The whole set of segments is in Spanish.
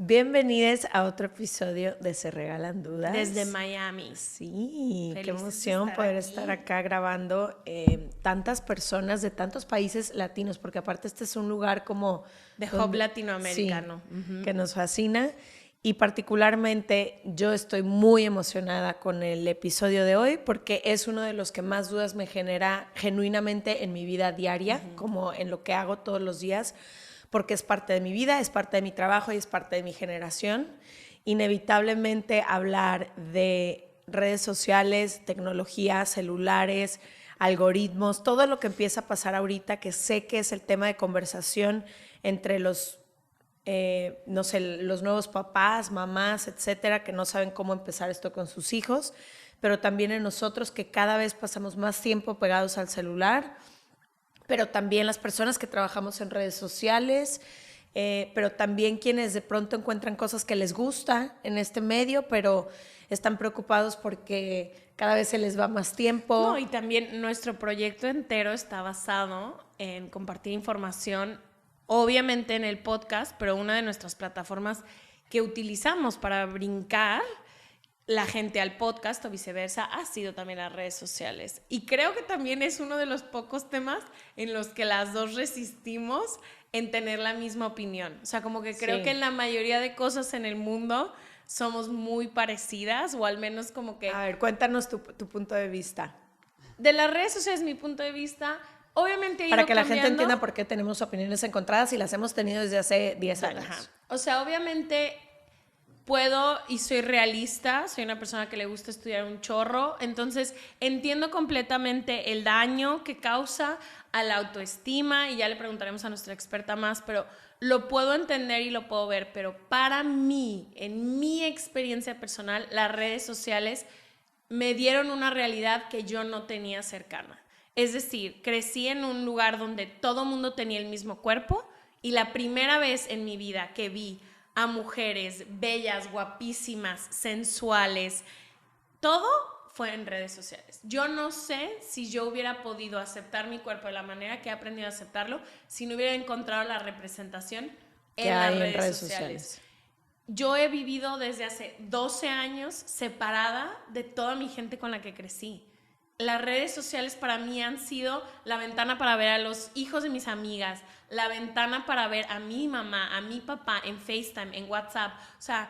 Bienvenidos a otro episodio de Se Regalan Dudas. Desde Miami. Sí, Felices qué emoción de poder aquí. estar acá grabando tantas personas de tantos países latinos, porque aparte este es un lugar como... De hub latinoamericano. Sí, que nos fascina. Y particularmente yo estoy muy emocionada con el episodio de hoy porque es uno de los que más dudas me genera genuinamente en mi vida diaria, como en lo que hago todos los días, porque es parte de mi vida, es parte de mi trabajo y es parte de mi generación. Inevitablemente hablar de redes sociales, tecnología, celulares, algoritmos, todo lo que empieza a pasar ahorita, que sé que es el tema de conversación entre los no sé, los nuevos papás, mamás, etcétera, que no saben cómo empezar esto con sus hijos, pero también en nosotros que cada vez pasamos más tiempo pegados al celular, pero también las personas que trabajamos en redes sociales, pero también quienes de pronto encuentran cosas que les gusta en este medio, pero están preocupados porque cada vez se les va más tiempo. No, y también nuestro proyecto entero está basado en compartir información, obviamente en el podcast, pero una de nuestras plataformas que utilizamos para brincar la gente al podcast o viceversa ha sido también las redes sociales. Y creo que también es uno de los pocos temas en los que las dos resistimos en tener la misma opinión. O sea, como que creo que en la mayoría de cosas en el mundo somos muy parecidas, o al menos como que... A ver, cuéntanos tu punto de vista. De las redes sociales, mi punto de vista, obviamente ha ido Para que la gente cambiando. entienda por qué tenemos opiniones encontradas y las hemos tenido desde hace 10 años. Ajá. O sea, obviamente puedo y soy realista, soy una persona que le gusta estudiar un chorro, entonces entiendo completamente el daño que causa a la autoestima y ya le preguntaremos a nuestra experta más, pero lo puedo entender y lo puedo ver, pero para mí, en mi experiencia personal, las redes sociales me dieron una realidad que yo no tenía cercana. Es decir, crecí en un lugar donde todo mundo tenía el mismo cuerpo y la primera vez en mi vida que vi a mujeres bellas, guapísimas, sensuales, todo fue en redes sociales. Yo no sé si yo hubiera podido aceptar mi cuerpo de la manera que he aprendido a aceptarlo si no hubiera encontrado la representación en las redes sociales. Yo he vivido desde hace 12 años separada de toda mi gente con la que crecí. Las redes sociales para mí han sido la ventana para ver a los hijos de mis amigas, la ventana para ver a mi mamá, a mi papá en FaceTime, en WhatsApp. O sea,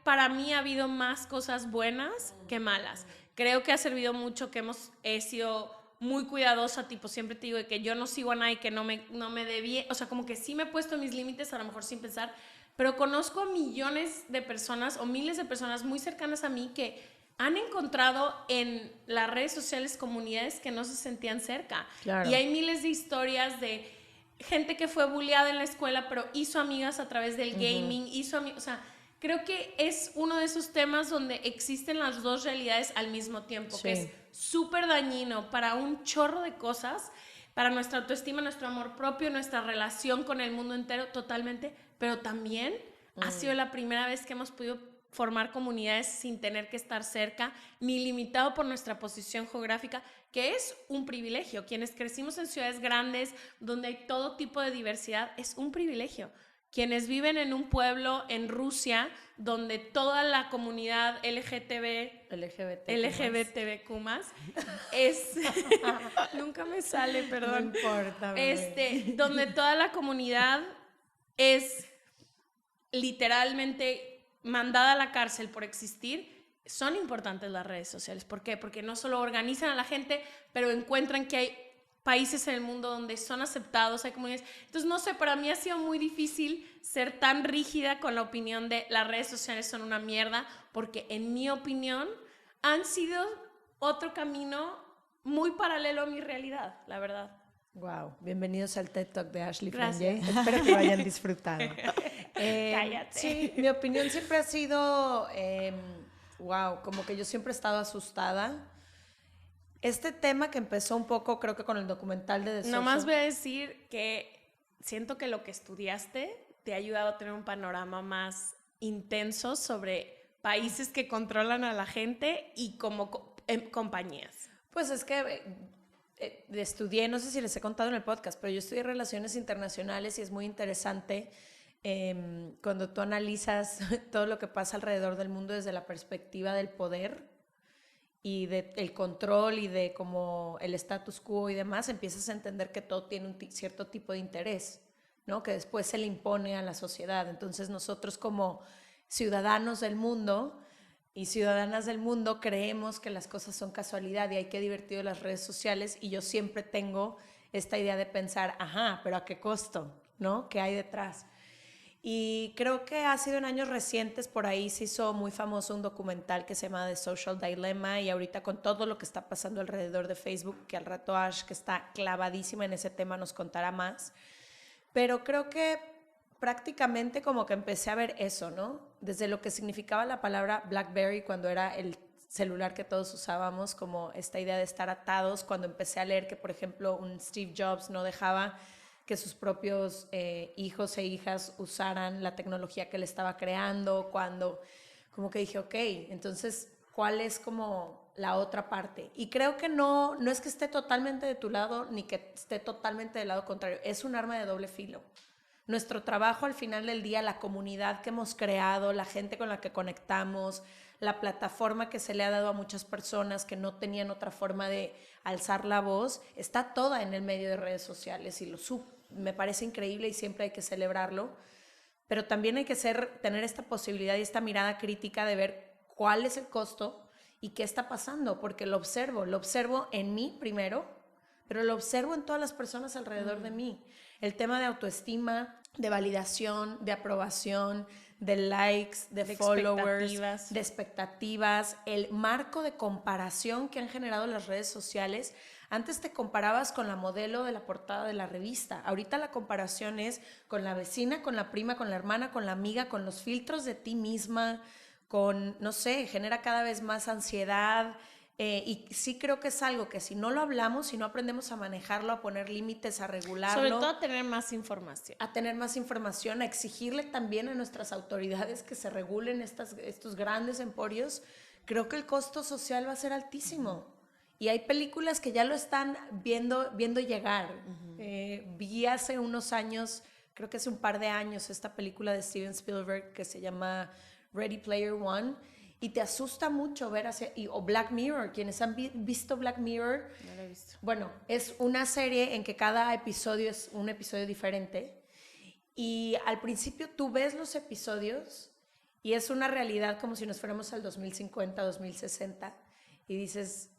para mí ha habido más cosas buenas que malas. Creo que ha servido mucho que he sido muy cuidadosa, tipo, siempre te digo que yo no sigo a nadie que no me debí, o sea, como que sí me he puesto mis límites, a lo mejor sin pensar, pero conozco a millones de personas o miles de personas muy cercanas a mí que han encontrado en las redes sociales comunidades que no se sentían cerca. Claro. Y hay miles de historias de gente que fue bulleada en la escuela, pero hizo amigas a través del gaming, o sea, creo que es uno de esos temas donde existen las dos realidades al mismo tiempo, que es súper dañino para un chorro de cosas, para nuestra autoestima, nuestro amor propio, nuestra relación con el mundo entero, totalmente, pero también ha sido la primera vez que hemos podido formar comunidades sin tener que estar cerca, ni limitado por nuestra posición geográfica, que es un privilegio. Quienes crecimos en ciudades grandes, donde hay todo tipo de diversidad, es un privilegio. Quienes viven en un pueblo en Rusia, donde toda la comunidad LGBTQ+, es... nunca me sale, perdón. No importa, donde toda la comunidad es literalmente mandada a la cárcel por existir, son importantes las redes sociales. ¿Por qué? Porque no solo organizan a la gente, pero encuentran que hay países en el mundo donde son aceptados, hay comunidades. Entonces, no sé, para mí ha sido muy difícil ser tan rígida con la opinión de las redes sociales son una mierda, porque en mi opinión han sido otro camino muy paralelo a mi realidad, la verdad. Wow, bienvenidos al TED Talk de Ashley Gracias. Frangé. Espero que lo hayan disfrutado. Cállate. Sí, mi opinión siempre ha sido, wow, como que yo siempre he estado asustada. Este tema que empezó un poco, creo que con el documental de The Social. Nomás voy a decir que siento que lo que estudiaste te ha ayudado a tener un panorama más intenso sobre países que controlan a la gente y como compañías. Pues es que estudié, no sé si les he contado en el podcast, pero yo estudié Relaciones Internacionales y es muy interesante cuando tú analizas todo lo que pasa alrededor del mundo desde la perspectiva del poder y del control y de como el status quo y demás, empiezas a entender que todo tiene un cierto tipo de interés, ¿no? Que después se le impone a la sociedad. Entonces nosotros como ciudadanos del mundo y ciudadanas del mundo creemos que las cosas son casualidad y hay que divertir las redes sociales, y yo siempre tengo esta idea de pensar, ajá, pero ¿a qué costo? ¿No? ¿Qué hay detrás? Y creo que ha sido en años recientes, por ahí se hizo muy famoso un documental que se llama The Social Dilemma, y ahorita con todo lo que está pasando alrededor de Facebook, que al rato Ash, que está clavadísima en ese tema, nos contará más. Pero creo que prácticamente como que empecé a ver eso, ¿no? Desde lo que significaba la palabra BlackBerry cuando era el celular que todos usábamos, como esta idea de estar atados, cuando empecé a leer que, por ejemplo, un Steve Jobs no dejaba que sus propios hijos e hijas usaran la tecnología que él estaba creando, cuando como que dije, ok, entonces, ¿cuál es como la otra parte? Y creo que no es que esté totalmente de tu lado ni que esté totalmente del lado contrario, es un arma de doble filo. Nuestro trabajo al final del día, la comunidad que hemos creado, la gente con la que conectamos, la plataforma que se le ha dado a muchas personas que no tenían otra forma de alzar la voz, está toda en el medio de redes sociales, y me parece increíble y siempre hay que celebrarlo, pero también hay que tener esta posibilidad y esta mirada crítica de ver cuál es el costo y qué está pasando, porque lo observo en mí primero, pero lo observo en todas las personas alrededor de mí. El tema de autoestima, de validación, de aprobación, de likes, de followers, de expectativas, el marco de comparación que han generado las redes sociales. Antes te comparabas con la modelo de la portada de la revista. Ahorita la comparación es con la vecina, con la prima, con la hermana, con la amiga, con los filtros de ti misma, con, no sé, genera cada vez más ansiedad. Y sí creo que es algo que si no lo hablamos, si no aprendemos a manejarlo, a poner límites, a regularlo. Sobre todo a tener más información. A tener más información, a exigirle también a nuestras autoridades que se regulen estos grandes emporios. Creo que el costo social va a ser altísimo. Y hay películas que ya lo están viendo llegar. Vi hace unos años, creo que hace un par de años, esta película de Steven Spielberg que se llama Ready Player One, y te asusta mucho ver o Black Mirror. Quienes han visto Black Mirror, no lo he visto. Bueno, es una serie en que cada episodio es un episodio diferente, y al principio tú ves los episodios y es una realidad como si nos fuéramos al 2050, 2060, y dices,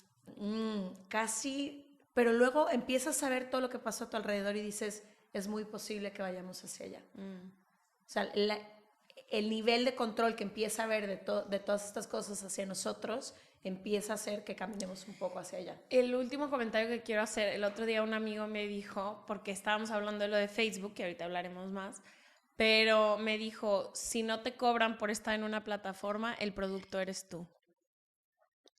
casi, pero luego empiezas a ver todo lo que pasó a tu alrededor y dices, es muy posible que vayamos hacia allá. O sea, el nivel de control que empieza a haber de todas estas cosas hacia nosotros empieza a hacer que caminemos un poco hacia allá. El último comentario que quiero hacer, el otro día un amigo me dijo, porque estábamos hablando de lo de Facebook, que ahorita hablaremos más, pero me dijo, si no te cobran por estar en una plataforma, el producto eres tú.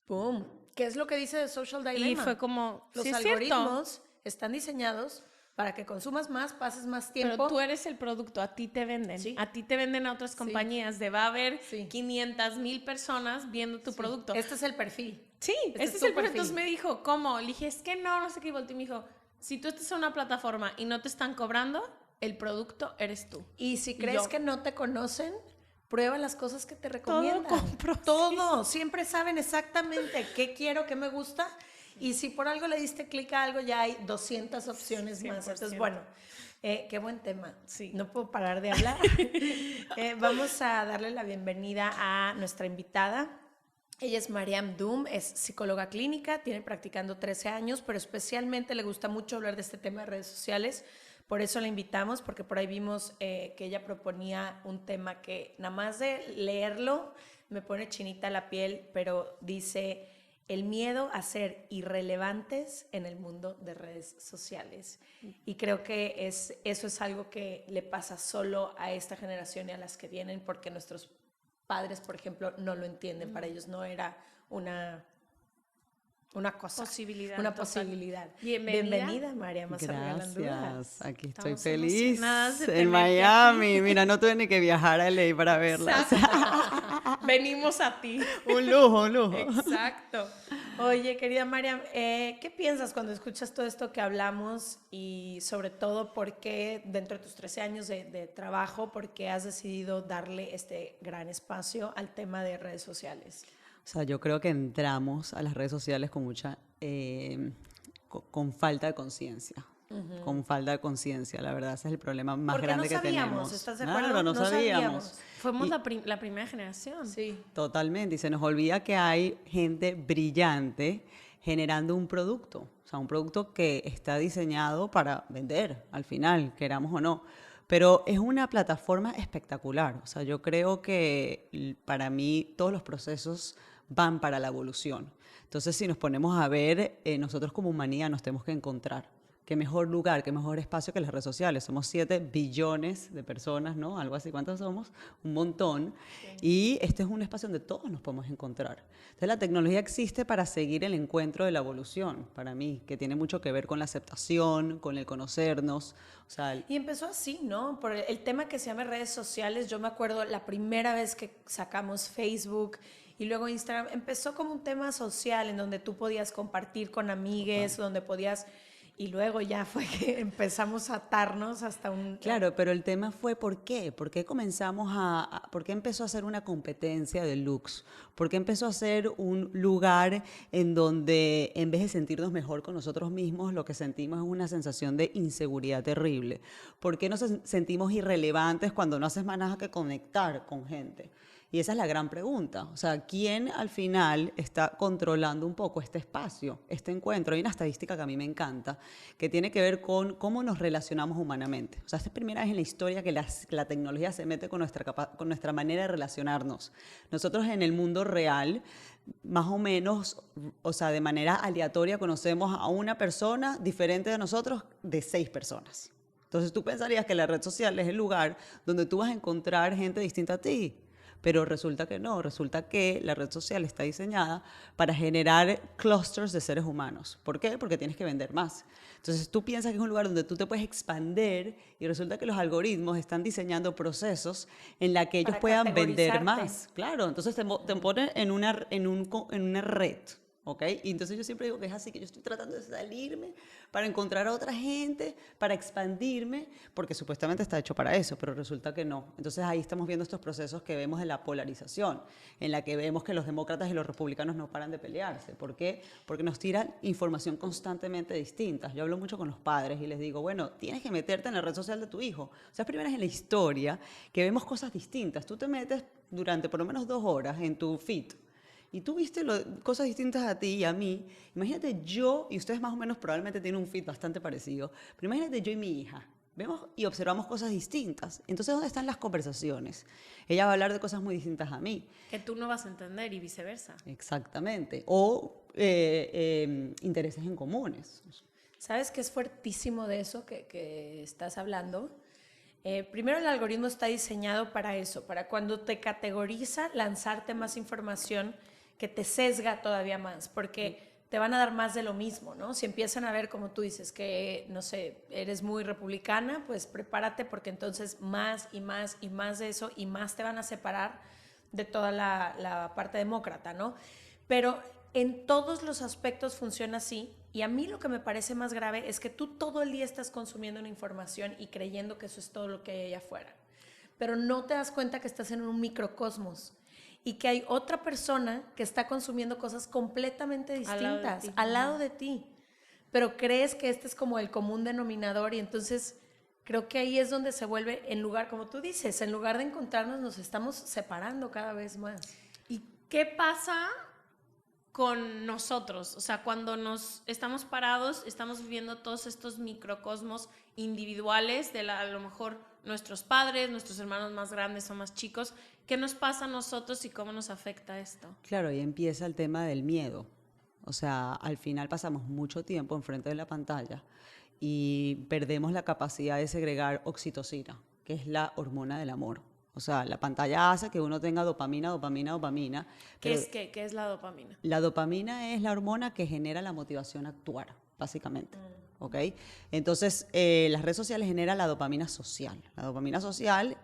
¡Pum! ¿Qué es lo que dice The Social Dilemma? Y fue como, los sí, algoritmos están diseñados para que consumas más, pases más tiempo. Pero tú eres el producto, a ti te venden. Sí. A ti te venden a otras compañías. Va a haber 500,000 personas viendo tu producto. Este es el perfil. Sí, este es el perfil. Entonces me dijo, ¿cómo? Le dije, es que no sé qué. Y me dijo, si tú estás en una plataforma y no te están cobrando, el producto eres tú. Y si crees que no te conocen, prueba las cosas que te recomiendan. Todo compro. Todo. Siempre saben exactamente qué quiero, qué me gusta. Y si por algo le diste clic a algo, ya hay 200 opciones 100%. Más. Entonces, bueno, qué buen tema. Sí. No puedo parar de hablar. Vamos a darle la bienvenida a nuestra invitada. Ella es Mariam Doum, es psicóloga clínica, tiene practicando 13 años, pero especialmente le gusta mucho hablar de este tema de redes sociales. Por eso la invitamos, porque por ahí vimos que ella proponía un tema que nada más de leerlo me pone chinita la piel, pero dice: el miedo a ser irrelevantes en el mundo de redes sociales. Y creo que eso es algo que le pasa solo a esta generación y a las que vienen, porque nuestros padres, por ejemplo, no lo entienden. Para ellos no era una cosa. Posibilidad. Una posibilidad. Bienvenida, María. Gracias. Aquí estoy Estamos feliz en Miami. Mira, no tuve ni que viajar a LA para verlas. Venimos a ti. Un lujo. Exacto. Oye, querida Mariam, ¿qué piensas cuando escuchas todo esto que hablamos y sobre todo por qué dentro de tus 13 años de trabajo, por qué has decidido darle este gran espacio al tema de redes sociales? O sea, yo creo que entramos a las redes sociales con mucha, con falta de conciencia. Con falta de conciencia, la verdad, ese es el problema más Porque grande no que sabíamos, tenemos. ¿estás de acuerdo? Claro, no sabíamos. sabíamos. Fuimos Y- la primera generación. Sí. Totalmente, y se nos olvida que hay gente brillante generando un producto, o sea, un producto que está diseñado para vender, al final, queramos o no. Pero es una plataforma espectacular, o sea, yo creo que para mí todos los procesos van para la evolución. Entonces, si nos ponemos a ver, nosotros como humanidad nos tenemos que encontrar. Qué mejor lugar, qué mejor espacio que las redes sociales. Somos 7 billones de personas, ¿no? Algo así, ¿cuántos somos? Un montón. Y este es un espacio donde todos nos podemos encontrar. Entonces la tecnología existe para seguir el encuentro de la evolución, para mí, que tiene mucho que ver con la aceptación, con el conocernos. O sea, Y empezó así, ¿no? Por el tema que se llama redes sociales. Yo me acuerdo la primera vez que sacamos Facebook y luego Instagram, empezó como un tema social en donde tú podías compartir con amigues, donde podías... Y luego ya fue que empezamos a atarnos hasta un... claro, pero el tema fue ¿por qué? ¿Por qué comenzamos por qué empezó a ser una competencia de looks? ¿Por qué empezó a ser un lugar en donde en vez de sentirnos mejor con nosotros mismos, lo que sentimos es una sensación de inseguridad terrible? ¿Por qué nos sentimos irrelevantes cuando no haces más nada que conectar con gente? Y esa es la gran pregunta. O sea, ¿quién al final está controlando un poco este espacio, este encuentro? Hay una estadística que a mí me encanta, que tiene que ver con cómo nos relacionamos humanamente. O sea, esta es la primera vez en la historia que la tecnología se mete con con nuestra manera de relacionarnos. Nosotros en el mundo real, más o menos, o sea, de manera aleatoria, conocemos a una persona diferente de nosotros de 6 personas. Entonces tú pensarías que la red social es el lugar donde tú vas a encontrar gente distinta a ti. Pero resulta que no, resulta que la red social está diseñada para generar clusters de seres humanos. ¿Por qué? Porque tienes que vender más. Entonces tú piensas que es un lugar donde tú te puedes expandir y resulta que los algoritmos están diseñando procesos en la que ellos Para puedan vender categorizarte. más. Claro, entonces te ponen en una red. ¿Ok? Y entonces yo siempre digo que es así, que yo estoy tratando de salirme para encontrar a otra gente, para expandirme, porque supuestamente está hecho para eso, pero resulta que no. Entonces ahí estamos viendo estos procesos que vemos de la polarización, en la que vemos que los demócratas y los republicanos no paran de pelearse. ¿Por qué? Porque nos tiran información constantemente distinta. Yo hablo mucho con los padres y les digo, bueno, tienes que meterte en la red social de tu hijo. O sea, es primera vez en la historia que vemos cosas distintas. Tú te metes durante por lo menos 2 horas en tu feed y tú viste cosas distintas a ti y a mí. Imagínate yo, y ustedes más o menos probablemente tienen un feed bastante parecido, pero imagínate yo y mi hija. Vemos y observamos cosas distintas. Entonces, ¿dónde están las conversaciones? Ella va a hablar de cosas muy distintas a mí. Que tú no vas a entender y viceversa. Exactamente. O intereses en comunes. ¿Sabes qué es fuertísimo de eso que estás hablando? Primero, el algoritmo está diseñado para eso, para cuando te categoriza, lanzarte más información que te sesga todavía más, porque te van a dar más de lo mismo, ¿no? Si empiezan a ver, como tú dices, que, no sé, eres muy republicana, pues prepárate porque entonces más y más y más de eso y más te van a separar de toda la parte demócrata, ¿no? Pero en todos los aspectos funciona así y a mí lo que me parece más grave es que tú todo el día estás consumiendo una información y creyendo que eso es todo lo que hay allá afuera, pero no te das cuenta que estás en un microcosmos y que hay otra persona que está consumiendo cosas completamente distintas al lado de ti, pero crees que este es como el común denominador y entonces creo que ahí es donde se vuelve, en lugar, como tú dices, en lugar de encontrarnos nos estamos separando cada vez más. ¿Y qué pasa con nosotros? O sea, cuando nos estamos parados, estamos viviendo todos estos microcosmos individuales de a lo mejor nuestros padres, nuestros hermanos más grandes o más chicos. ¿Qué nos pasa a nosotros y cómo nos afecta esto? Claro, ahí empieza el tema del miedo. O sea, al final pasamos mucho tiempo enfrente de la pantalla y perdemos la capacidad de segregar oxitocina, que es la hormona del amor. O sea, la pantalla hace que uno tenga dopamina, dopamina, dopamina. ¿Qué es la dopamina? La dopamina es la hormona que genera la motivación a actuar, básicamente. ¿Ok? Entonces, las redes sociales generan la dopamina social. La dopamina social,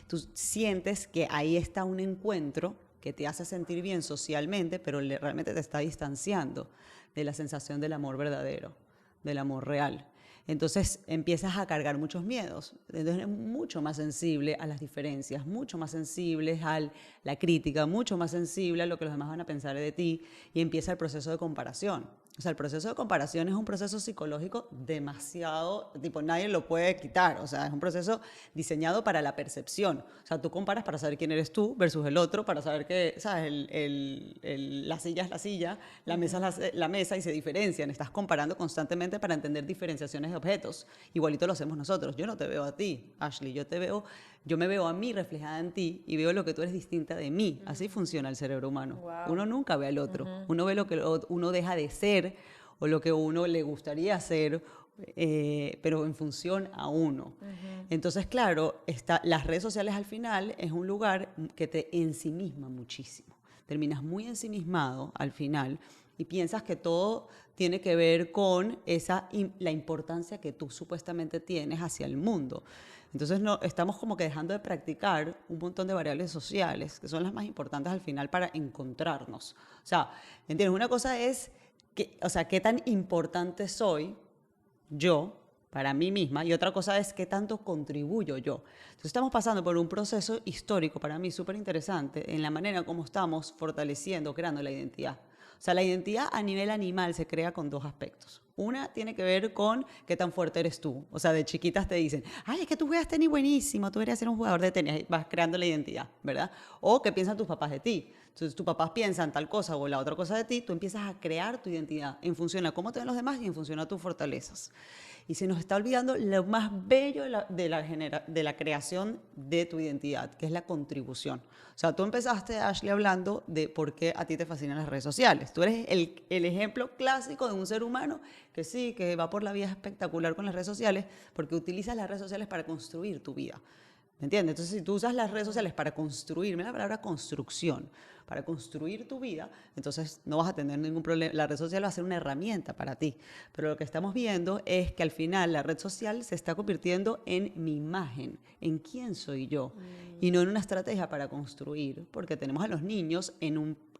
tú sientes que ahí está un encuentro que te hace sentir bien socialmente, pero realmente te está distanciando de la sensación del amor verdadero, del amor real. Entonces empiezas a cargar muchos miedos. Entonces eres mucho más sensible a las diferencias, mucho más sensible a la crítica, mucho más sensible a lo que los demás van a pensar de ti, y empieza el proceso de comparación. O sea, el proceso de comparación es un proceso psicológico demasiado, tipo, nadie lo puede quitar. O sea, es un proceso diseñado para la percepción. O sea, tú comparas para saber quién eres tú versus el otro, para saber que, ¿sabes? La silla es la silla, la mesa es la mesa, y se diferencian. Estás comparando constantemente para entender diferenciaciones de objetos. Igualito lo hacemos nosotros. Yo no te veo a ti, Ashley, yo me veo a mí reflejada en ti y veo lo que tú eres distinta de mí. Así funciona el cerebro humano. Wow. Uno nunca ve al otro. Uno ve lo que uno deja de ser o lo que uno le gustaría hacer, pero en función a uno. Entonces, claro, las redes sociales al final es un lugar que te ensimisma muchísimo. Terminas muy ensimismado al final y piensas que todo tiene que ver con la importancia que tú supuestamente tienes hacia el mundo. Entonces estamos como que dejando de practicar un montón de variables sociales, que son las más importantes al final para encontrarnos. O sea, ¿entiendes? Una cosa es, qué tan importante soy yo para mí misma, y otra cosa es qué tanto contribuyo yo. Entonces estamos pasando por un proceso histórico para mí súper interesante en la manera como estamos fortaleciendo, creando la identidad. O sea, la identidad a nivel animal se crea con dos aspectos. Una tiene que ver con qué tan fuerte eres tú. O sea, de chiquitas te dicen, ay, es que tú juegas tenis buenísimo, tú deberías ser un jugador de tenis. Y vas creando la identidad, ¿verdad? O qué piensan tus papás de ti. Entonces, tus papás piensan tal cosa o la otra cosa de ti, tú empiezas a crear tu identidad en función a cómo te ven los demás y en función a tus fortalezas. Y se nos está olvidando lo más bello de la creación de tu identidad, que es la contribución. O sea, tú empezaste, Ashley, hablando de por qué a ti te fascinan las redes sociales. Tú eres el ejemplo clásico de un ser humano que sí, que va por la vida espectacular con las redes sociales, porque utilizas las redes sociales para construir tu vida. ¿Me entiendes? Entonces, si tú usas las redes sociales para construir, mira la palabra construcción, para construir tu vida, entonces no vas a tener ningún problema. La red social va a ser una herramienta para ti. Pero lo que estamos viendo es que al final la red social se está convirtiendo en mi imagen, en quién soy yo, y no en una estrategia para construir, porque tenemos a los niños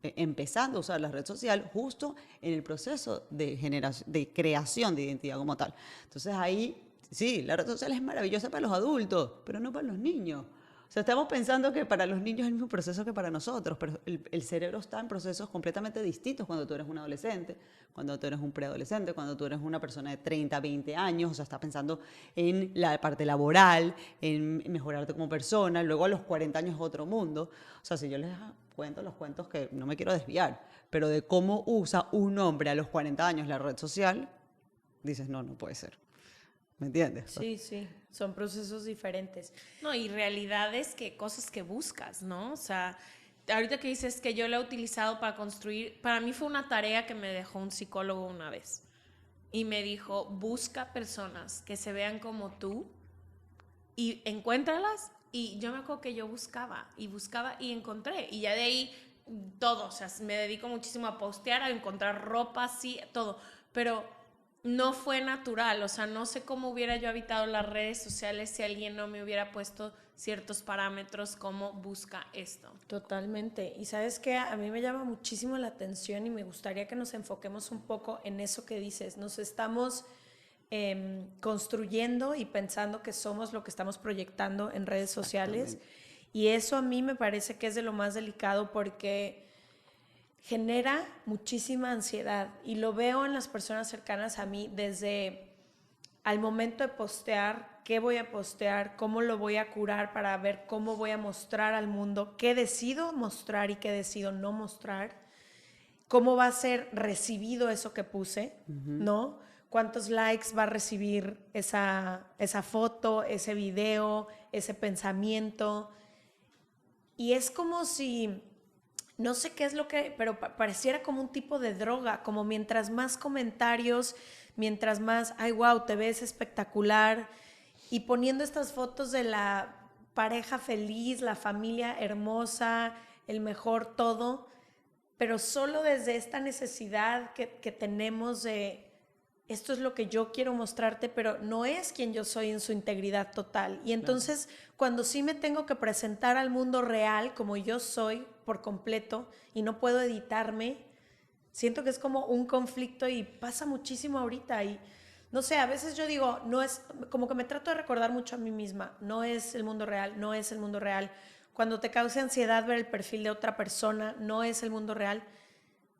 empezando a usar la red social justo en el proceso de creación de identidad como tal. Entonces ahí, sí, la red social es maravillosa para los adultos, pero no para los niños. O sea, estamos pensando que para los niños es el mismo proceso que para nosotros, pero el cerebro está en procesos completamente distintos cuando tú eres un adolescente, cuando tú eres un preadolescente, cuando tú eres una persona de 30, 20 años, o sea, estás pensando en la parte laboral, en mejorarte como persona, luego a los 40 años es otro mundo. O sea, si yo les cuento los cuentos, que no me quiero desviar, pero de cómo usa un hombre a los 40 años la red social, dices, no puede ser. ¿Me entiendes? Sí, sí, son procesos diferentes. No, y realidades cosas que buscas, ¿no? O sea, ahorita que dices que yo la he utilizado para construir, para mí fue una tarea que me dejó un psicólogo una vez. Y me dijo, busca personas que se vean como tú y encuéntralas. Y yo me acuerdo que yo buscaba y encontré. Y ya de ahí todo, o sea, me dedico muchísimo a postear, a encontrar ropa, sí, todo. Pero no fue natural, o sea, no sé cómo hubiera yo habitado las redes sociales si alguien no me hubiera puesto ciertos parámetros como busca esto. Totalmente. Y sabes que a mí me llama muchísimo la atención y me gustaría que nos enfoquemos un poco en eso que dices. Nos estamos construyendo y pensando que somos lo que estamos proyectando en redes sociales. Y eso a mí me parece que es de lo más delicado porque genera muchísima ansiedad y lo veo en las personas cercanas a mí desde al momento de postear, qué voy a postear, cómo lo voy a curar para ver cómo voy a mostrar al mundo, qué decido mostrar y qué decido no mostrar, cómo va a ser recibido eso que puse, ¿no? Cuántos likes va a recibir esa foto, ese video, ese pensamiento. Y es como si no sé qué es lo que, pero pareciera como un tipo de droga, como mientras más comentarios, mientras más, ay, wow, te ves espectacular, y poniendo estas fotos de la pareja feliz, la familia hermosa, el mejor todo, pero solo desde esta necesidad que tenemos de, esto es lo que yo quiero mostrarte, pero no es quien yo soy en su integridad total. Y entonces, cuando sí me tengo que presentar al mundo real como yo soy, por completo y no puedo editarme, siento que es como un conflicto y pasa muchísimo ahorita. Y no sé, a veces yo digo, no es, como que me trato de recordar mucho a mí misma, no es el mundo real, no es el mundo real. Cuando te cause ansiedad ver el perfil de otra persona, no es el mundo real.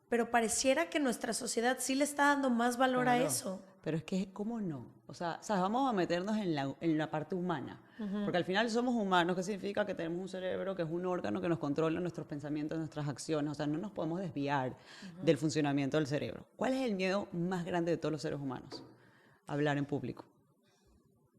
Pero pareciera que nuestra sociedad sí le está dando más valor a Claro. eso. Pero es que, ¿cómo no? O sea, ¿sabes? Vamos a meternos en la parte humana. Porque al final somos humanos, que significa que tenemos un cerebro, que es un órgano que nos controla nuestros pensamientos, nuestras acciones. O sea, no nos podemos desviar del funcionamiento del cerebro. ¿Cuál es el miedo más grande de todos los seres humanos? Hablar en público.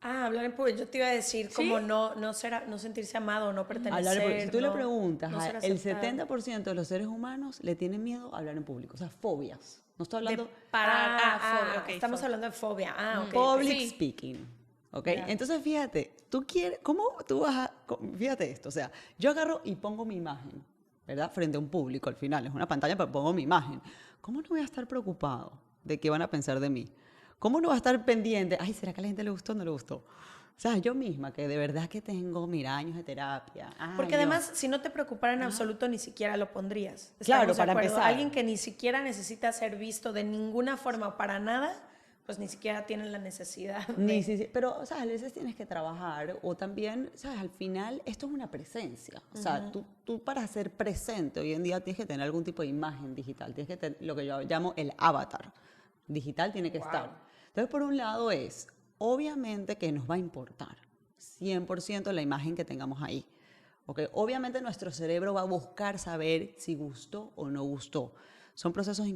Ah, hablar en público. Yo te iba a decir ¿Sí? como no sentirse amado, no pertenecer. Hablar en público. Si tú le no- preguntas, no ser el aceptado. 70% de los seres humanos le tienen miedo a hablar en público. O sea, fobias. No estoy hablando... Fobia, ok, estamos fobia. hablando de fobia. Ok. Public Sí. speaking. ¿Ok? Ya. Entonces, fíjate, tú quieres, ¿cómo tú vas a, fíjate esto, o sea, yo agarro y pongo mi imagen, ¿verdad? Frente a un público, al final, es una pantalla, pero pongo mi imagen. ¿Cómo no voy a estar preocupado de qué van a pensar de mí? ¿Cómo no voy a estar pendiente? Ay, ¿será que a la gente le gustó o no le gustó? O sea, yo misma, que de verdad que tengo, mira, años de terapia. Porque años. además, si no te preocupara en absoluto, ni siquiera lo pondrías. Claro, ¿Estamos de para acuerdo? empezar. Alguien que ni siquiera necesita ser visto de ninguna forma o para nada, pues ni siquiera tiene la necesidad. Ni si- pero, o sea, a veces tienes que trabajar o también, ¿sabes? Al final esto es una presencia. O sea, tú para ser presente hoy en día tienes que tener algún tipo de imagen digital. Tienes que tener lo que yo llamo el avatar. Digital tiene que estar. Entonces, por un lado es, obviamente que nos va a importar 100% la imagen que tengamos ahí. ¿Ok? Obviamente nuestro cerebro va a buscar saber si gustó o no gustó. Son procesos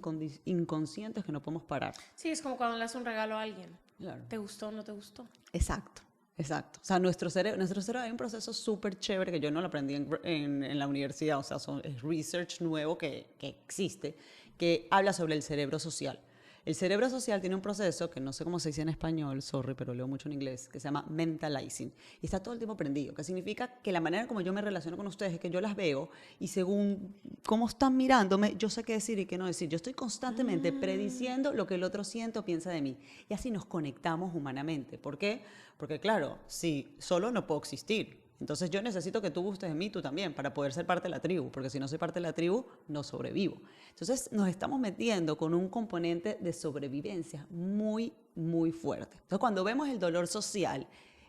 inconscientes que no podemos parar. Sí, es como cuando le das un regalo a alguien. Claro. ¿Te gustó o no te gustó? Exacto, exacto. O sea, nuestro cerebro hay un proceso súper chévere que yo no lo aprendí en la universidad, o sea, es research nuevo que existe, que habla sobre el cerebro social. El cerebro social tiene un proceso que no sé cómo se dice en español, sorry, pero leo mucho en inglés, que se llama mentalizing. Y está todo el tiempo prendido, que significa que la manera como yo me relaciono con ustedes es que yo las veo y según cómo están mirándome, yo sé qué decir y qué no decir. Yo estoy constantemente prediciendo lo que el otro siente o piensa de mí. Y así nos conectamos humanamente. ¿Por qué? Porque claro, si solo no puedo existir. Entonces yo necesito que tú gustes de mí, tú también, para poder ser parte de la tribu, porque si no soy parte de la tribu, no sobrevivo. Entonces nos estamos metiendo con un componente de sobrevivencia muy, muy fuerte. Entonces cuando vemos el dolor social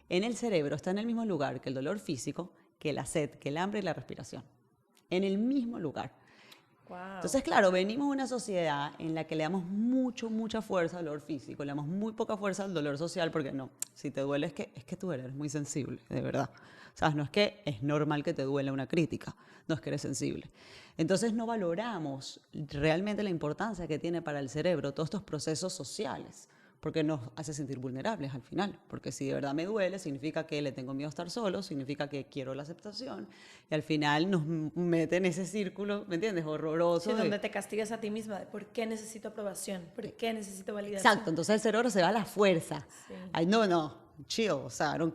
en el cerebro, está en el mismo lugar que el dolor físico, que la sed, que el hambre y la respiración. En el mismo lugar. Wow. Entonces, claro, venimos de una sociedad en la que le damos mucha fuerza al dolor físico, le damos muy poca fuerza al dolor social, porque no, si te duele es que tú eres muy sensible, de verdad. ¿Sabes? No es que es normal que te duele una crítica, no es que eres sensible. Entonces no valoramos realmente la importancia que tiene para el cerebro todos estos procesos sociales, porque nos hace sentir vulnerables al final, porque si de verdad me duele, significa que le tengo miedo a estar solo, significa que quiero la aceptación, y al final nos mete en ese círculo, ¿me entiendes? Horroroso. Sí, donde te castigas a ti misma de por qué necesito aprobación, por qué necesito validación. Exacto, entonces el cerebro se va a la fuerza. Sí. Ay, no, chill, o sea, I don't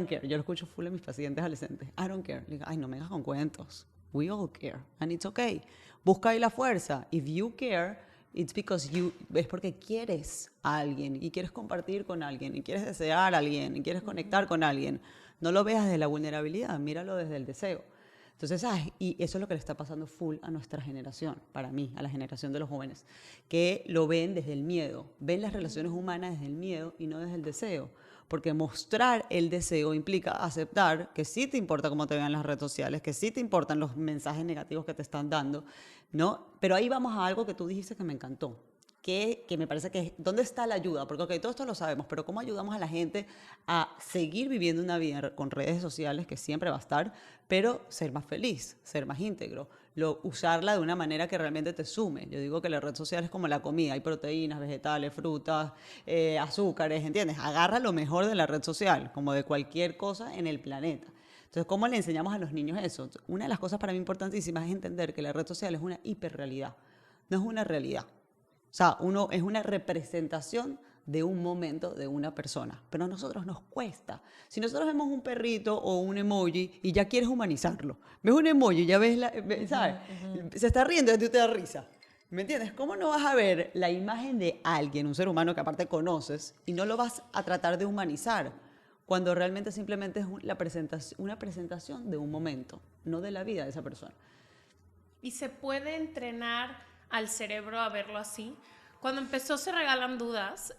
care. Yo lo escucho full en mis pacientes adolescentes. I don't care. Le digo, ay, no me hagas con cuentos. We all care, and it's okay. Busca ahí la fuerza. If you care, it's because es porque quieres a alguien y quieres compartir con alguien y quieres desear a alguien y quieres conectar con alguien. No lo veas desde la vulnerabilidad, míralo desde el deseo. Entonces, y eso es lo que le está pasando full a nuestra generación, para mí, a la generación de los jóvenes, que lo ven desde el miedo, ven las relaciones humanas desde el miedo y no desde el deseo. Porque mostrar el deseo implica aceptar que sí te importa cómo te vean las redes sociales, que sí te importan los mensajes negativos que te están dando, ¿no? Pero ahí vamos a algo que tú dijiste que me encantó, que me parece que es, ¿dónde está la ayuda? Porque okay, todo esto lo sabemos, pero ¿cómo ayudamos a la gente a seguir viviendo una vida con redes sociales, que siempre va a estar, pero ser más feliz, ser más íntegro, usarla de una manera que realmente te sume? Yo digo que la red social es como la comida, hay proteínas, vegetales, frutas, azúcares, ¿entiendes? Agarra lo mejor de la red social, como de cualquier cosa en el planeta. Entonces, ¿cómo le enseñamos a los niños eso? Una de las cosas para mí importantísimas es entender que la red social es una hiperrealidad, no es una realidad. O sea, es una representación de un momento de una persona, pero a nosotros nos cuesta. Si nosotros vemos un perrito o un emoji y ya quieres humanizarlo, ves un emoji y ya ¿sabes? Se está riendo y a ti te da risa. ¿Me entiendes? ¿Cómo no vas a ver la imagen de alguien, un ser humano que aparte conoces, y no lo vas a tratar de humanizar, cuando realmente simplemente es una presentación de un momento, no de la vida de esa persona? y se puede entrenar al cerebro a verlo así. Cuando empezó Se Regalan Dudas,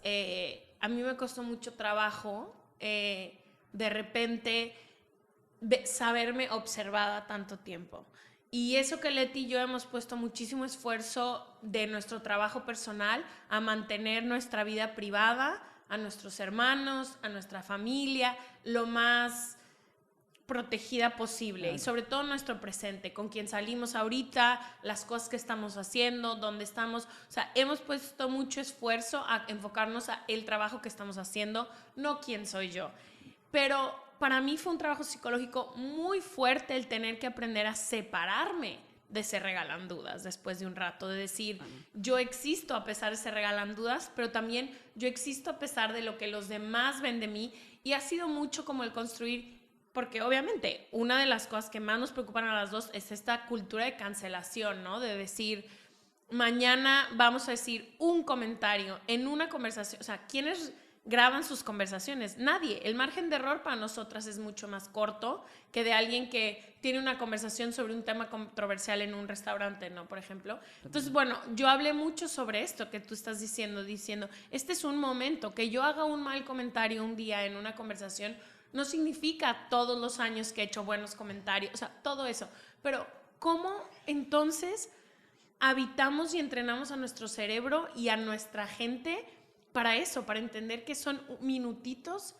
a mí me costó mucho trabajo de repente saberme observada tanto tiempo. Y eso que Leti y yo hemos puesto muchísimo esfuerzo de nuestro trabajo personal a mantener nuestra vida privada, a nuestros hermanos, a nuestra familia, lo más protegida posible. Claro. Y sobre todo nuestro presente, con quien salimos ahorita, las cosas que estamos haciendo, dónde estamos. O sea, hemos puesto mucho esfuerzo a enfocarnos a el trabajo que estamos haciendo, no quién soy yo. Pero para mí fue un trabajo psicológico muy fuerte el tener que aprender a separarme de Se Regalan Dudas después de un rato, de decir, yo existo a pesar de Se Regalan Dudas, pero también yo existo a pesar de lo que los demás ven de mí, y ha sido mucho como el construir, porque obviamente una de las cosas que más nos preocupan a las dos es esta cultura de cancelación, ¿no? De decir, mañana vamos a decir un comentario en una conversación, o sea, ¿quiénes graban sus conversaciones? Nadie. El margen de error para nosotras es mucho más corto que de alguien que tiene una conversación sobre un tema controversial en un restaurante, ¿no? Por ejemplo. Entonces, bueno, yo hablé mucho sobre esto que tú estás diciendo, este es un momento, que yo haga un mal comentario un día en una conversación no significa todos los años que he hecho buenos comentarios, o sea, todo eso. Pero, ¿cómo entonces habitamos y entrenamos a nuestro cerebro y a nuestra gente para eso, para entender que son minutitos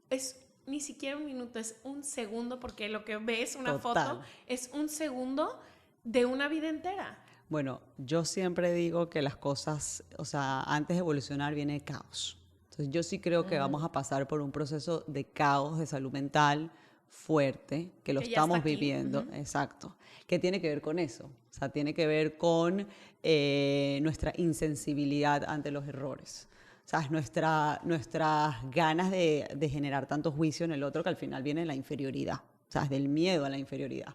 es ni siquiera un minuto, es un segundo, porque lo que ves, una foto, es un segundo de una vida entera. Bueno, yo siempre digo que las cosas, o sea, antes de evolucionar viene el caos. Entonces yo sí creo que vamos a pasar por un proceso de caos de salud mental fuerte, que lo estamos viviendo, exacto, que tiene que ver con eso, o sea, tiene que ver con nuestra insensibilidad ante los errores, o sea, nuestras ganas de generar tanto juicio en el otro, que al final viene de la inferioridad, o sea, es del miedo a la inferioridad.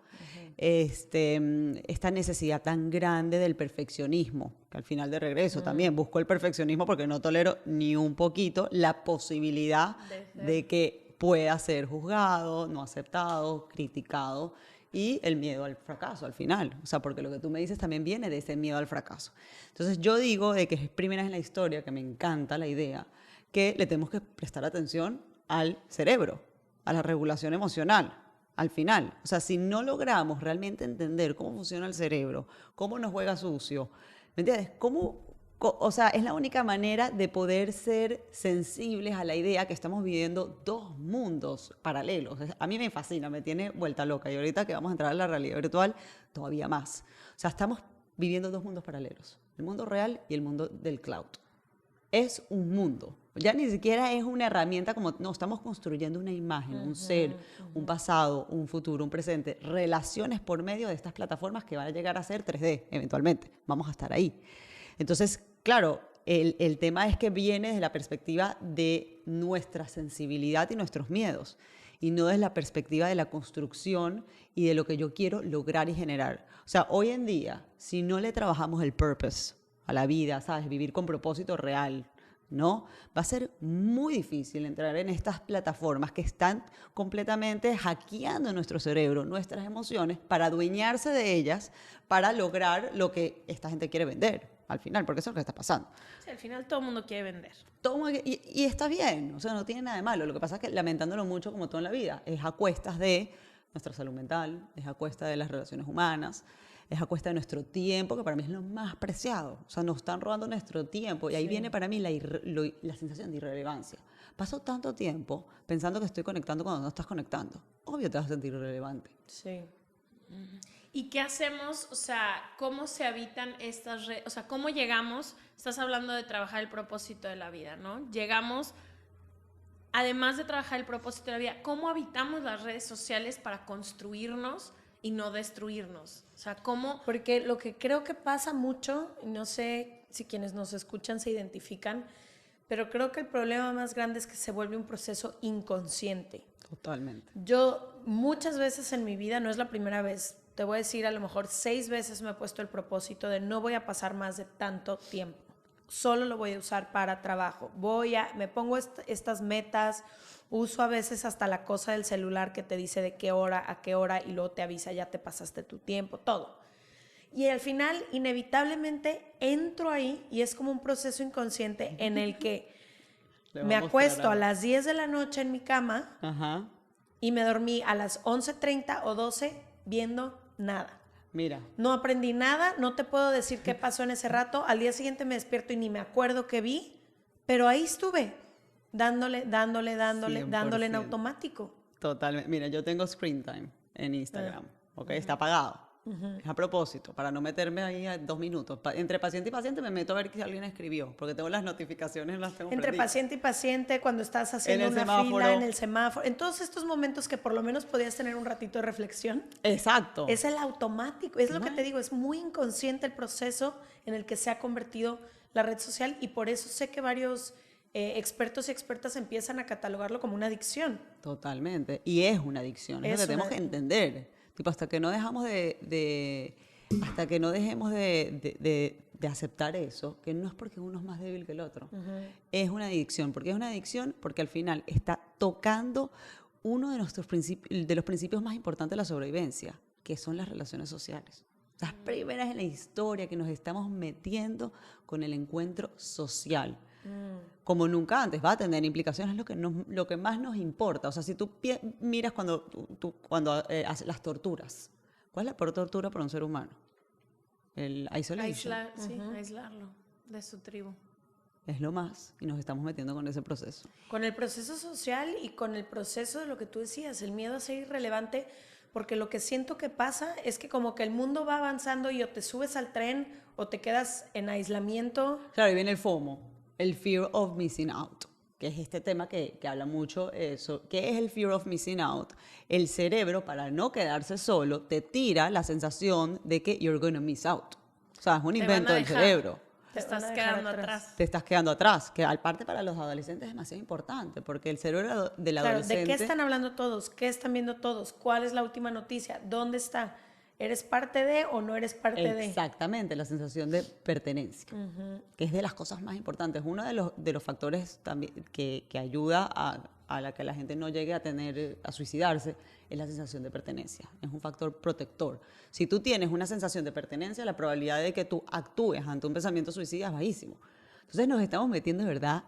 Esta necesidad tan grande del perfeccionismo, que al final de regreso también busco el perfeccionismo porque no tolero ni un poquito la posibilidad de que pueda ser juzgado, no aceptado, criticado, y el miedo al fracaso al final. O sea, porque lo que tú me dices también viene de ese miedo al fracaso. Entonces yo digo de que es primera vez en la historia, que me encanta la idea, que le tenemos que prestar atención al cerebro, a la regulación emocional, al final. O sea, si no logramos realmente entender cómo funciona el cerebro, cómo nos juega sucio, ¿me entiendes? O sea, es la única manera de poder ser sensibles a la idea que estamos viviendo dos mundos paralelos. A mí me fascina, me tiene vuelta loca. Y ahorita que vamos a entrar a la realidad virtual, todavía más. O sea, estamos viviendo dos mundos paralelos. El mundo real y el mundo del cloud. Es un mundo. Ya ni siquiera es una herramienta como, no, estamos construyendo una imagen, un ser, un pasado, un futuro, un presente, relaciones por medio de estas plataformas que van a llegar a ser 3D eventualmente. Vamos a estar ahí. Entonces, claro, el tema es que viene desde la perspectiva de nuestra sensibilidad y nuestros miedos, y no desde la perspectiva de la construcción y de lo que yo quiero lograr y generar. O sea, hoy en día, si no le trabajamos el purpose a la vida, ¿sabes? Vivir con propósito real, ¿no? Va a ser muy difícil entrar en estas plataformas que están completamente hackeando nuestro cerebro, nuestras emociones, para adueñarse de ellas, para lograr lo que esta gente quiere vender. Al final, porque eso es lo que está pasando. Sí, al final todo el mundo quiere vender. Y está bien, o sea, no tiene nada de malo. Lo que pasa es que, lamentándolo mucho, como todo en la vida, es a cuestas de nuestra salud mental, es a cuesta de las relaciones humanas, es a cuesta de nuestro tiempo, que para mí es lo más preciado. O sea, nos están robando nuestro tiempo. Y ahí viene para mí la sensación de irrelevancia. Paso tanto tiempo pensando que estoy conectando cuando no estás conectando. Obvio te vas a sentir irrelevante. Sí. ¿Y qué hacemos? O sea, ¿cómo se habitan estas redes? O sea, ¿cómo llegamos? Estás hablando de trabajar el propósito de la vida, ¿no? Llegamos, además de trabajar el propósito de la vida, ¿cómo habitamos las redes sociales para construirnos y no destruirnos? O sea, ¿cómo? Porque lo que creo que pasa mucho, no sé si quienes nos escuchan se identifican, pero creo que el problema más grande es que se vuelve un proceso inconsciente. Totalmente. Yo muchas veces en mi vida, no es la primera vez, te voy a decir, a lo mejor 6 veces me he puesto el propósito de no voy a pasar más de tanto tiempo. Solo lo voy a usar para trabajo. Me pongo estas metas Uso a veces hasta la cosa del celular que te dice de qué hora a qué hora y luego te avisa ya te pasaste tu tiempo, todo. Y al final, inevitablemente, entro ahí y es como un proceso inconsciente en el que me acuesto a las 10 de la noche en mi cama Ajá. y me dormí a las 11:30 o 12 viendo nada. Mira. No aprendí nada, no te puedo decir qué pasó en ese rato. Al día siguiente me despierto y ni me acuerdo qué vi, pero ahí estuve, dándole en 100%. automático. Totalmente. Mira, yo tengo screen time en Instagram, ¿ok? Está apagado. Es a propósito, para no meterme ahí a 2 minutos. Entre paciente y paciente me meto a ver si alguien escribió, porque tengo las notificaciones, las tengo Entre prendidas. paciente y paciente, cuando estás haciendo En el una semáforo. fila, en el semáforo, en todos estos momentos que por lo menos podías tener un ratito de reflexión, Exacto. es el automático. Es lo que Claro. te digo, es muy inconsciente el proceso en el que se ha convertido la red social y por eso sé que varios expertos y expertas empiezan a catalogarlo como una adicción. Totalmente. Y es una adicción, es lo Es que tenemos una- que entender. Tipo, hasta que no dejamos hasta que no dejemos de aceptar eso, que no es porque uno es más débil que el otro. Es una adicción. ¿Por qué es una adicción? Porque al final está tocando uno de de los principios más importantes de la sobrevivencia, que son las relaciones sociales. Las primeras en la historia que nos estamos metiendo con el encuentro social. Como nunca antes, va a tener implicaciones, lo que más nos importa. O sea, si tú miras cuando haces las torturas, ¿cuál es la peor tortura para un ser humano? El isolation. Aislarlo de su tribu. Es lo más, y nos estamos metiendo con ese proceso. Con el proceso social y con el proceso de lo que tú decías, el miedo a ser irrelevante, porque lo que siento que pasa es que como que el mundo va avanzando y o te subes al tren o te quedas en aislamiento. Claro, y viene el FOMO, el Fear of Missing Out, que es este tema que habla mucho eso. ¿Qué es el Fear of Missing Out? El cerebro, para no quedarse solo, te tira la sensación de que you're gonna miss out. O sea, es un Te invento van a del dejar. cerebro. Te Te van estás a dejar quedando atrás. atrás. Te estás quedando atrás, que aparte para los adolescentes es demasiado importante, porque el cerebro del Claro, adolescente... ¿de qué están hablando todos? ¿Qué están viendo todos? ¿Cuál es la última noticia? ¿Dónde está? ¿Eres parte de o no eres parte de? Exactamente, la sensación de pertenencia, que es de las cosas más importantes. Uno de los factores también que ayuda a la que la gente no llegue a suicidarse es la sensación de pertenencia. Es un factor protector. Si tú tienes una sensación de pertenencia, la probabilidad de que tú actúes ante un pensamiento suicida es bajísimo. Entonces nos estamos metiendo, de verdad,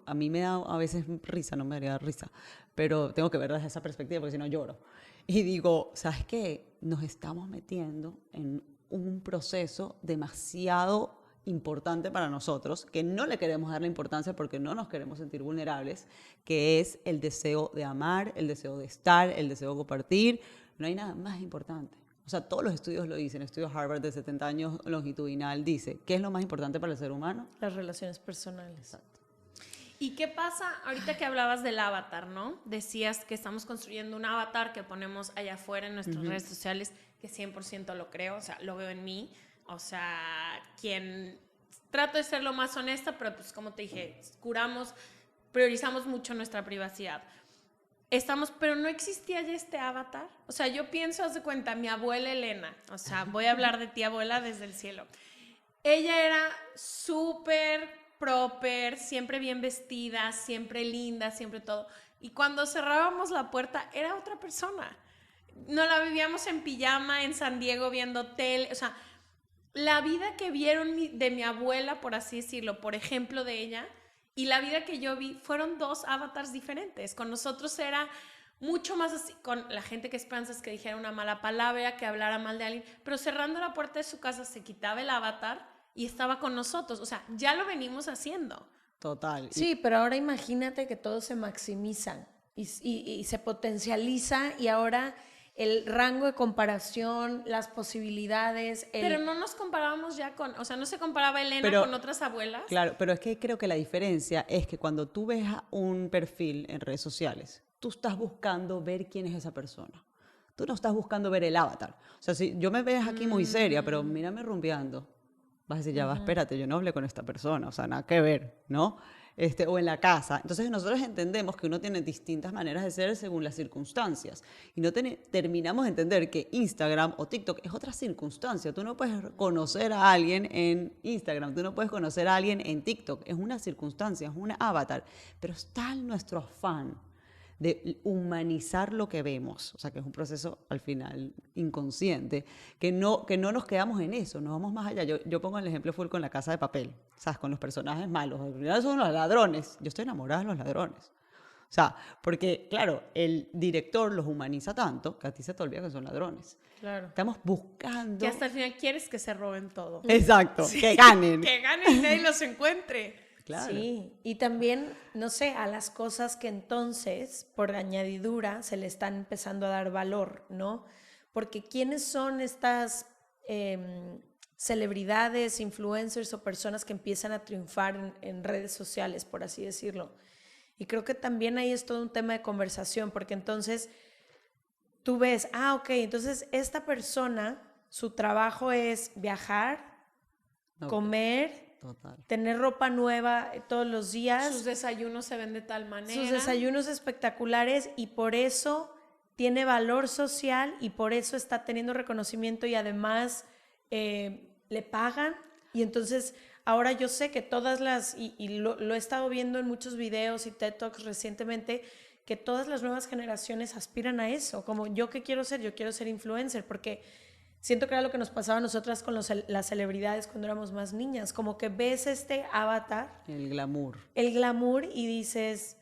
a mí me da a veces risa, no me daría risa, pero tengo que ver desde esa perspectiva porque si no lloro. Y digo, ¿sabes qué? Nos estamos metiendo en un proceso demasiado importante para nosotros, que no le queremos dar la importancia porque no nos queremos sentir vulnerables, que es el deseo de amar, el deseo de estar, el deseo de compartir. No hay nada más importante. O sea, todos los estudios lo dicen. El estudio Harvard de 70 años longitudinal dice, ¿qué es lo más importante para el ser humano? Las relaciones personales. Exacto. ¿Y qué pasa ahorita que hablabas del avatar, no? Decías que estamos construyendo un avatar que ponemos allá afuera en nuestras redes sociales, que 100% lo creo, o sea, lo veo en mí. O sea, trato de ser lo más honesta, pero pues como te dije, priorizamos mucho nuestra privacidad. Pero no existía ya este avatar. O sea, yo pienso, haz de cuenta, mi abuela Elena, o sea, voy a hablar de ti, abuela, desde el cielo. Ella era súper proper, siempre bien vestida, siempre linda, siempre todo. Y cuando cerrábamos la puerta, era otra persona. No la vivíamos en pijama, en San Diego, viendo tele. O sea, la vida que vieron de mi abuela, por así decirlo, por ejemplo de ella, y la vida que yo vi, fueron dos avatars diferentes. Con nosotros era mucho más así, con la gente que esperanzas que dijera una mala palabra, que hablara mal de alguien, pero cerrando la puerta de su casa se quitaba el avatar y estaba con nosotros. O sea, ya lo venimos haciendo. Total. Sí, pero ahora imagínate que todo se maximiza y se potencializa y ahora el rango de comparación, las posibilidades. Pero no nos comparábamos ya o sea, no se comparaba Elena con otras abuelas. Claro, pero es que creo que la diferencia es que cuando tú ves un perfil en redes sociales, tú estás buscando ver quién es esa persona. Tú no estás buscando ver el avatar. O sea, si yo me ves aquí muy seria, pero mírame rumbeando, vas a decir, ya va, espérate, yo no hablé con esta persona, o sea, nada que ver, ¿no? O en la casa. Entonces nosotros entendemos que uno tiene distintas maneras de ser según las circunstancias. Y no terminamos de entender que Instagram o TikTok es otra circunstancia. Tú no puedes conocer a alguien en Instagram, tú no puedes conocer a alguien en TikTok. Es una circunstancia, es un avatar. Pero está nuestro afán de humanizar lo que vemos, o sea, que es un proceso al final inconsciente, que no nos quedamos en eso, nos vamos más allá. Yo pongo el ejemplo full con La Casa de Papel, ¿sabes? Con los personajes malos, al final son los ladrones, yo estoy enamorada de los ladrones. O sea, porque, claro, el director los humaniza tanto que a ti se te olvida que son ladrones. Claro. Estamos buscando... Que hasta el final quieres que se roben todo. Exacto, que ganen. Que ganen y nadie los encuentre. Claro. Sí, y también, no sé, a las cosas que entonces, por añadidura, se le están empezando a dar valor, ¿no? Porque ¿quiénes son estas celebridades, influencers o personas que empiezan a triunfar en redes sociales, por así decirlo? Y creo que también ahí es todo un tema de conversación, porque entonces tú ves, ok, entonces esta persona, su trabajo es viajar, comer, Total. tener ropa nueva todos los días, Sus desayunos se ven de tal manera. sus desayunos espectaculares, y por eso tiene valor social y por eso está teniendo reconocimiento, y además le pagan. Y entonces ahora yo sé que todas las, y lo he estado viendo en muchos videos y TED Talks recientemente, que todas las nuevas generaciones aspiran a eso. Como yo, ¿qué quiero ser? Yo quiero ser influencer, porque siento que era lo que nos pasaba a nosotras con las celebridades cuando éramos más niñas. Como que ves este avatar, El glamour. y dices,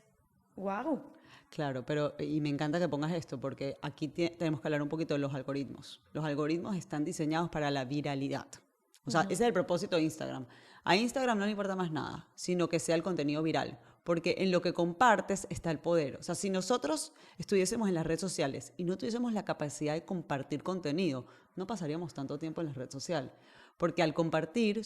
wow. Claro, pero y me encanta que pongas esto porque aquí tenemos que hablar un poquito de los algoritmos. Los algoritmos están diseñados para la viralidad. O sea, ese es el propósito de Instagram. A Instagram no le importa más nada, sino que sea el contenido viral. Porque en lo que compartes está el poder. O sea, si nosotros estuviésemos en las redes sociales y no tuviésemos la capacidad de compartir contenido, no pasaríamos tanto tiempo en la red social. Porque al compartir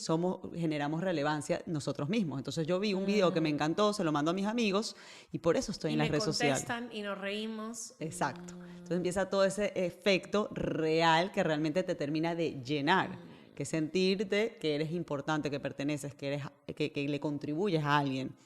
generamos relevancia nosotros mismos. Entonces yo vi un video que me encantó, se lo mando a mis amigos y por eso estoy en las redes sociales. Y me contestan y nos reímos. Exacto. Entonces empieza todo ese efecto real que realmente te termina de llenar, que sentirte que eres importante, que perteneces, que le contribuyes a alguien.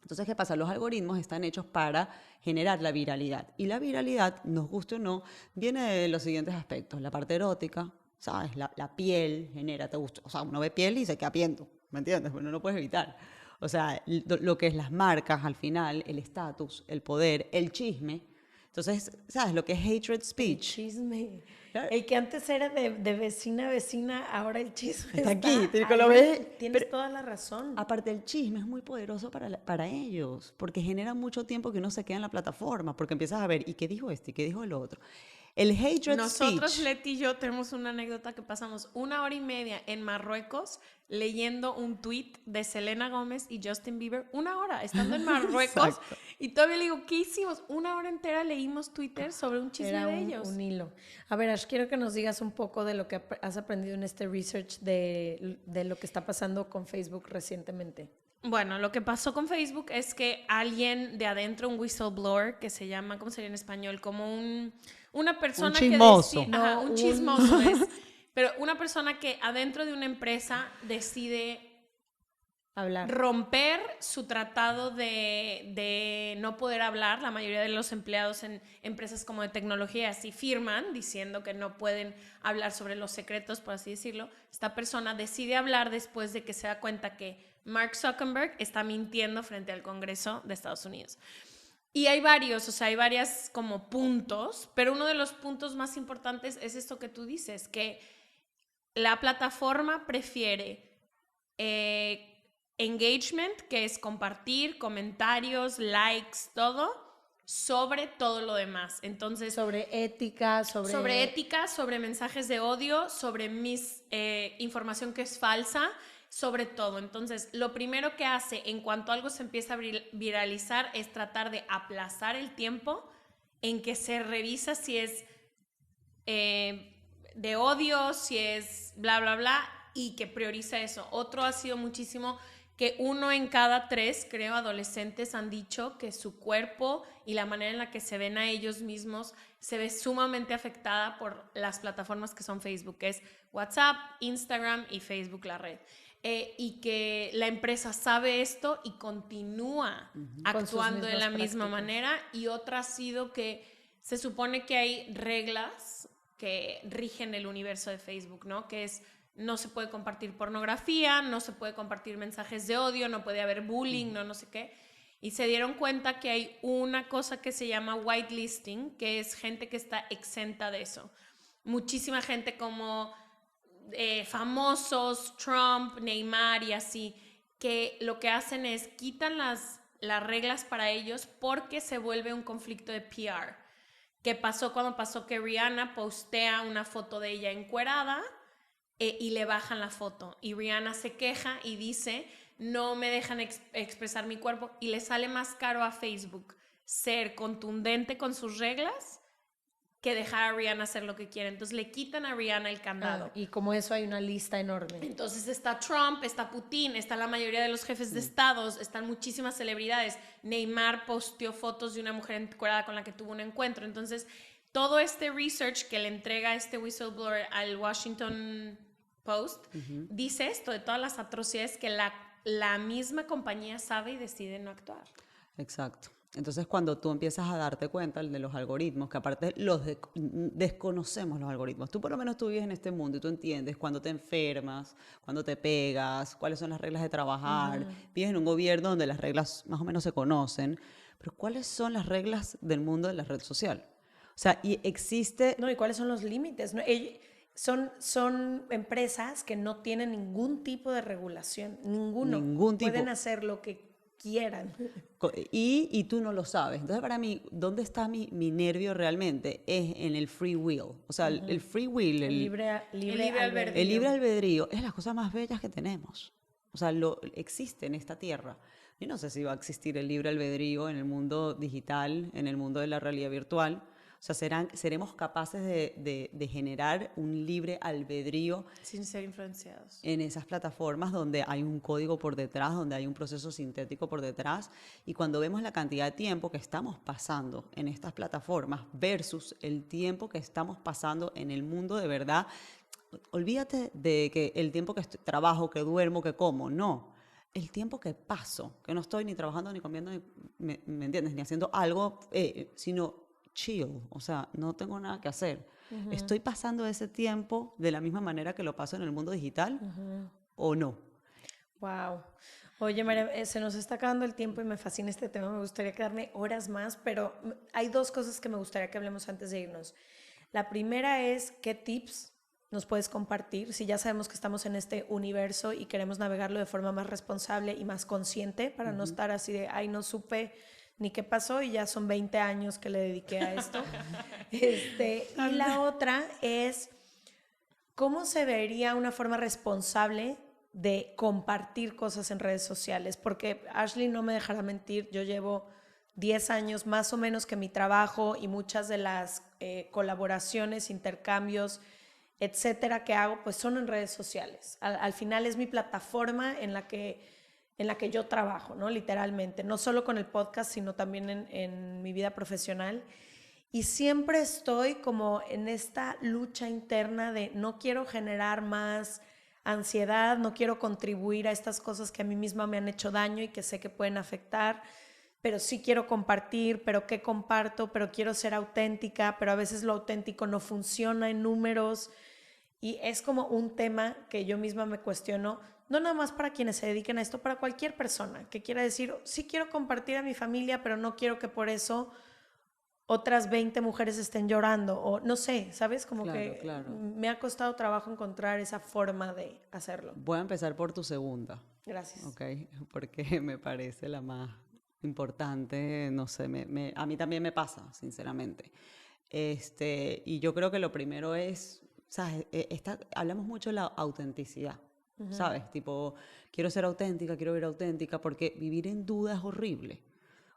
Entonces, ¿qué pasa? Los algoritmos están hechos para generar la viralidad. Y la viralidad, nos guste o no, viene de los siguientes aspectos. La parte erótica, ¿sabes? La piel genera, te gusta. O sea, uno ve piel y se queda piento, ¿me entiendes? Bueno, no lo puedes evitar. O sea, lo que es las marcas al final, el estatus, el poder, el chisme. Entonces, ¿sabes? Lo que es hatred speech. El chisme. Claro. El que antes era de vecina a vecina, ahora el chisme Está aquí, ahí. lo ves. Tienes toda la razón. Aparte, el chisme es muy poderoso para ellos, porque genera mucho tiempo que uno se queda en la plataforma, porque empiezas a ver, ¿y qué dijo este? ¿Y qué dijo el otro? El hatred Nosotros, speech. Leti y yo, tenemos una anécdota que pasamos 1 hora y media en Marruecos leyendo un tweet de Selena Gómez y Justin Bieber. 1 hora, estando en Marruecos. Exacto. Y todavía le digo, ¿qué hicimos? 1 hora entera leímos Twitter sobre un chisme Era de ellos. un hilo. A ver, Ash, quiero que nos digas un poco de lo que has aprendido en este research de lo que está pasando con Facebook recientemente. Bueno, lo que pasó con Facebook es que alguien de adentro, un whistleblower, que se llama, ¿cómo sería en español? Como una persona Un chismoso. que decide, ajá, un chismoso es, pero una persona que adentro de una empresa decide Hablar. romper su tratado de no poder hablar. La mayoría de los empleados en empresas como de tecnología así firman diciendo que no pueden hablar sobre los secretos, por así decirlo. Esta persona decide hablar después de que se da cuenta que Mark Zuckerberg está mintiendo frente al Congreso de Estados Unidos. Y hay varios, o sea, hay varias como puntos, pero uno de los puntos más importantes es esto que tú dices, que la plataforma prefiere engagement, que es compartir, comentarios, likes, todo, sobre todo lo demás. Entonces, Sobre ética, sobre ética, sobre mensajes de odio, sobre información que es falsa, sobre todo. Entonces, lo primero que hace en cuanto algo se empieza a viralizar es tratar de aplazar el tiempo en que se revisa si es de odio, si es bla, bla, bla, y que prioriza eso. Otro ha sido muchísimo que 1 en cada 3, creo, adolescentes han dicho que su cuerpo y la manera en la que se ven a ellos mismos se ve sumamente afectada por las plataformas que son Facebook, que es WhatsApp, Instagram y Facebook, la red. Y que la empresa sabe esto y continúa actuando de la misma manera. Y otra ha sido que se supone que hay reglas que rigen el universo de Facebook, ¿no? Que es, no se puede compartir pornografía, no se puede compartir mensajes de odio, no puede haber bullying, no sé qué. Y se dieron cuenta que hay una cosa que se llama whitelisting, que es gente que está exenta de eso. Muchísima gente como famosos, Trump, Neymar y así, que lo que hacen es quitan las reglas para ellos porque se vuelve un conflicto de PR. ¿Qué pasó cuando pasó que Rihanna postea una foto de ella encuerada y le bajan la foto? Y Rihanna se queja y dice, no me dejan expresar mi cuerpo, y le sale más caro a Facebook ser contundente con sus reglas que dejar a Rihanna hacer lo que quiere. Entonces le quitan a Rihanna el candado. Y como eso hay una lista enorme. Entonces está Trump, está Putin, está la mayoría de los jefes de estados, están muchísimas celebridades. Neymar posteó fotos de una mujer encuerada con la que tuvo un encuentro. Entonces, todo este research que le entrega este whistleblower al Washington Post dice esto, de todas las atrocidades que la misma compañía sabe y decide no actuar. Exacto. Entonces, cuando tú empiezas a darte cuenta de los algoritmos, que aparte desconocemos los algoritmos, tú por lo menos tú vives en este mundo y tú entiendes cuando te enfermas, cuando te pegas, cuáles son las reglas de trabajar, vives en un gobierno donde las reglas más o menos se conocen, pero ¿cuáles son las reglas del mundo de la red social? O sea, y existe... No, ¿y cuáles son los límites? Son empresas que no tienen ningún tipo de regulación, ninguno. Ningún tipo. Pueden hacer lo que quieran. Y tú no lo sabes. Entonces, para mí, ¿dónde está mi nervio realmente? Es en el free will. O sea, el free will, El libre albedrío. el libre albedrío es las cosas más bellas que tenemos. O sea, existe en esta tierra. Yo no sé si va a existir el libre albedrío en el mundo digital, en el mundo de la realidad virtual. O sea, seremos capaces de generar un libre albedrío sin ser influenciados en esas plataformas donde hay un código por detrás, donde hay un proceso sintético por detrás. Y cuando vemos la cantidad de tiempo que estamos pasando en estas plataformas versus el tiempo que estamos pasando en el mundo de verdad, olvídate de que el tiempo que trabajo, que duermo, que como, no. El tiempo que paso, que no estoy ni trabajando, ni comiendo, ¿me entiendes? Ni haciendo algo, sino chill, o sea, no tengo nada que hacer. ¿Estoy pasando ese tiempo de la misma manera que lo paso en el mundo digital o no? Wow. Oye, María, se nos está acabando el tiempo y me fascina este tema. Me gustaría quedarme horas más, pero hay dos cosas que me gustaría que hablemos antes de irnos. La primera es, ¿qué tips nos puedes compartir? Si ya sabemos que estamos en este universo y queremos navegarlo de forma más responsable y más consciente para no estar así de, ay, no supe ni qué pasó y ya son 20 años que le dediqué a esto. Y la otra es, ¿cómo se vería una forma responsable de compartir cosas en redes sociales? Porque Ashley no me dejará mentir, yo llevo 10 años más o menos que mi trabajo y muchas de las colaboraciones, intercambios, etcétera, que hago, pues son en redes sociales. Al final es mi plataforma en la que yo trabajo, ¿no? Literalmente, no solo con el podcast, sino también en mi vida profesional. Y siempre estoy como en esta lucha interna de no quiero generar más ansiedad, no quiero contribuir a estas cosas que a mí misma me han hecho daño y que sé que pueden afectar, pero sí quiero compartir, pero ¿qué comparto? Pero quiero ser auténtica, pero a veces lo auténtico no funciona en números. Y es como un tema que yo misma me cuestiono, no nada más para quienes se dediquen a esto, para cualquier persona que quiera decir, sí quiero compartir a mi familia, pero no quiero que por eso otras 20 mujeres estén llorando, o no sé, ¿sabes? Como claro. Me ha costado trabajo encontrar esa forma de hacerlo. Voy a empezar por tu segunda. Gracias. Ok, porque me parece la más importante, no sé, a mí también me pasa, sinceramente. Y yo creo que lo primero es, ¿sabes? Hablamos mucho de la autenticidad. ¿Sabes? Tipo, quiero ser auténtica, quiero vivir auténtica, porque vivir en duda es horrible.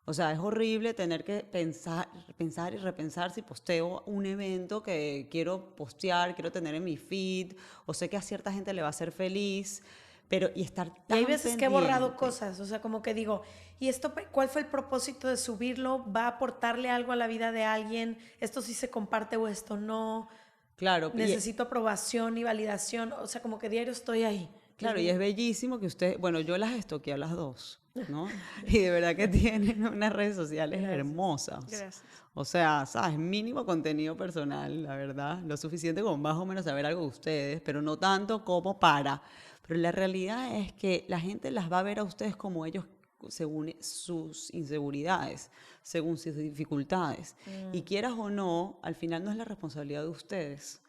O sea, es horrible tener que pensar y repensar si posteo un evento que quiero postear, quiero tener en mi feed, o sé que a cierta gente le va a hacer feliz, pero y estar tan Y hay veces pendiente. que he borrado cosas, o sea, como que digo, ¿y esto cuál fue el propósito de subirlo? ¿Va a aportarle algo a la vida de alguien? ¿Esto sí se comparte o esto no? Claro. Necesito aprobación y validación, o sea, como que diario estoy ahí. Claro, y es bellísimo que usted, bueno, yo las estoqueo a las dos, ¿no? Y de verdad que tienen unas redes sociales hermosas. Gracias. O sea, ¿sabes? Mínimo contenido personal, la verdad. Lo suficiente como más o menos saber algo de ustedes, pero no tanto como para. Pero la realidad es que la gente las va a ver a ustedes como ellos, según sus inseguridades, según sus dificultades. Y quieras o no, al final no es la responsabilidad de ustedes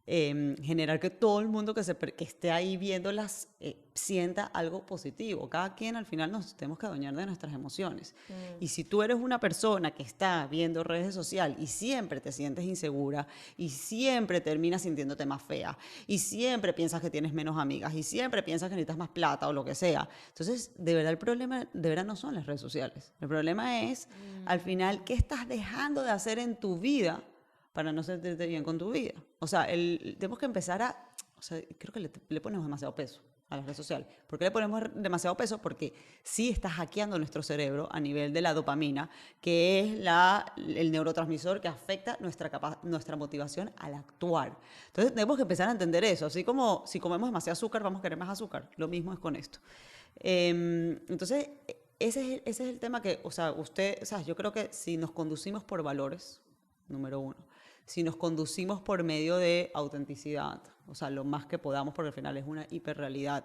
generar que todo el mundo que esté ahí viéndolas sienta algo positivo. Cada quien al final nos tenemos que adueñar de nuestras emociones. Y si tú eres una persona que está viendo redes sociales y siempre te sientes insegura y siempre terminas sintiéndote más fea y siempre piensas que tienes menos amigas y siempre piensas que necesitas más plata o lo que sea, entonces de verdad el problema de verdad no son las redes sociales. El problema es al final qué estás dejando de hacer en tu vida para no sentirte bien con tu vida. O sea, tenemos que empezar o sea, creo que le ponemos demasiado peso a las redes sociales. ¿Por qué le ponemos demasiado peso? Porque sí está hackeando nuestro cerebro a nivel de la dopamina, que es el neurotransmisor que afecta nuestra motivación al actuar. Entonces, tenemos que empezar a entender eso. Así como si comemos demasiado azúcar, vamos a querer más azúcar. Lo mismo es con esto. Entonces, ese es el tema que, o sea, yo creo que si nos conducimos por valores, número uno, si nos conducimos por medio de autenticidad, o sea, lo más que podamos, porque al final es una hiperrealidad,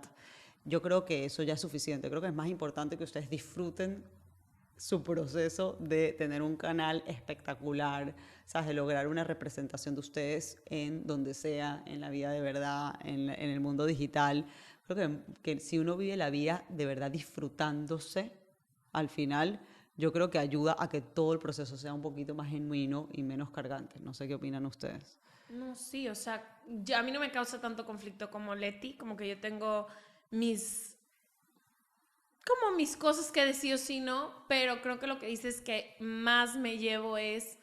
yo creo que eso ya es suficiente. Creo que es más importante que ustedes disfruten su proceso de tener un canal espectacular, ¿sabes? De lograr una representación de ustedes en donde sea, en la vida de verdad, en el mundo digital. Creo que si uno vive la vida de verdad disfrutándose, al final yo creo que ayuda a que todo el proceso sea un poquito más genuino y menos cargante. No sé qué opinan ustedes. No, sí, o sea, a mí no me causa tanto conflicto como Leti, como que yo tengo mis cosas que decir o sí no, pero creo que lo que dices que más me llevo es,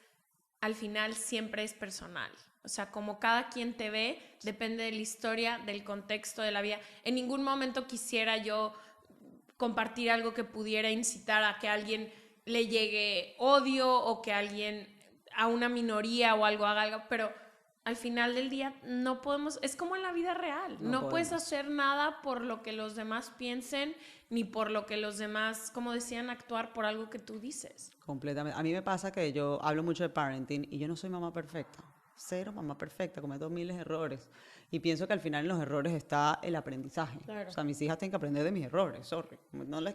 al final siempre es personal. O sea, como cada quien te ve, depende de la historia, del contexto de la vida. En ningún momento quisiera yo compartir algo que pudiera incitar a que a alguien le llegue odio o que a una minoría o algo haga algo, pero al final del día no podemos, es como en la vida real, no puedes hacer nada por lo que los demás piensen, ni por lo que los demás, como decían, actuar por algo que tú dices. Completamente. A mí me pasa que yo hablo mucho de parenting y yo no soy mamá perfecta. Cero mamá perfecta, cometo miles de errores. Y pienso que al final en los errores está el aprendizaje. Claro. O sea, mis hijas tienen que aprender de mis errores, sorry.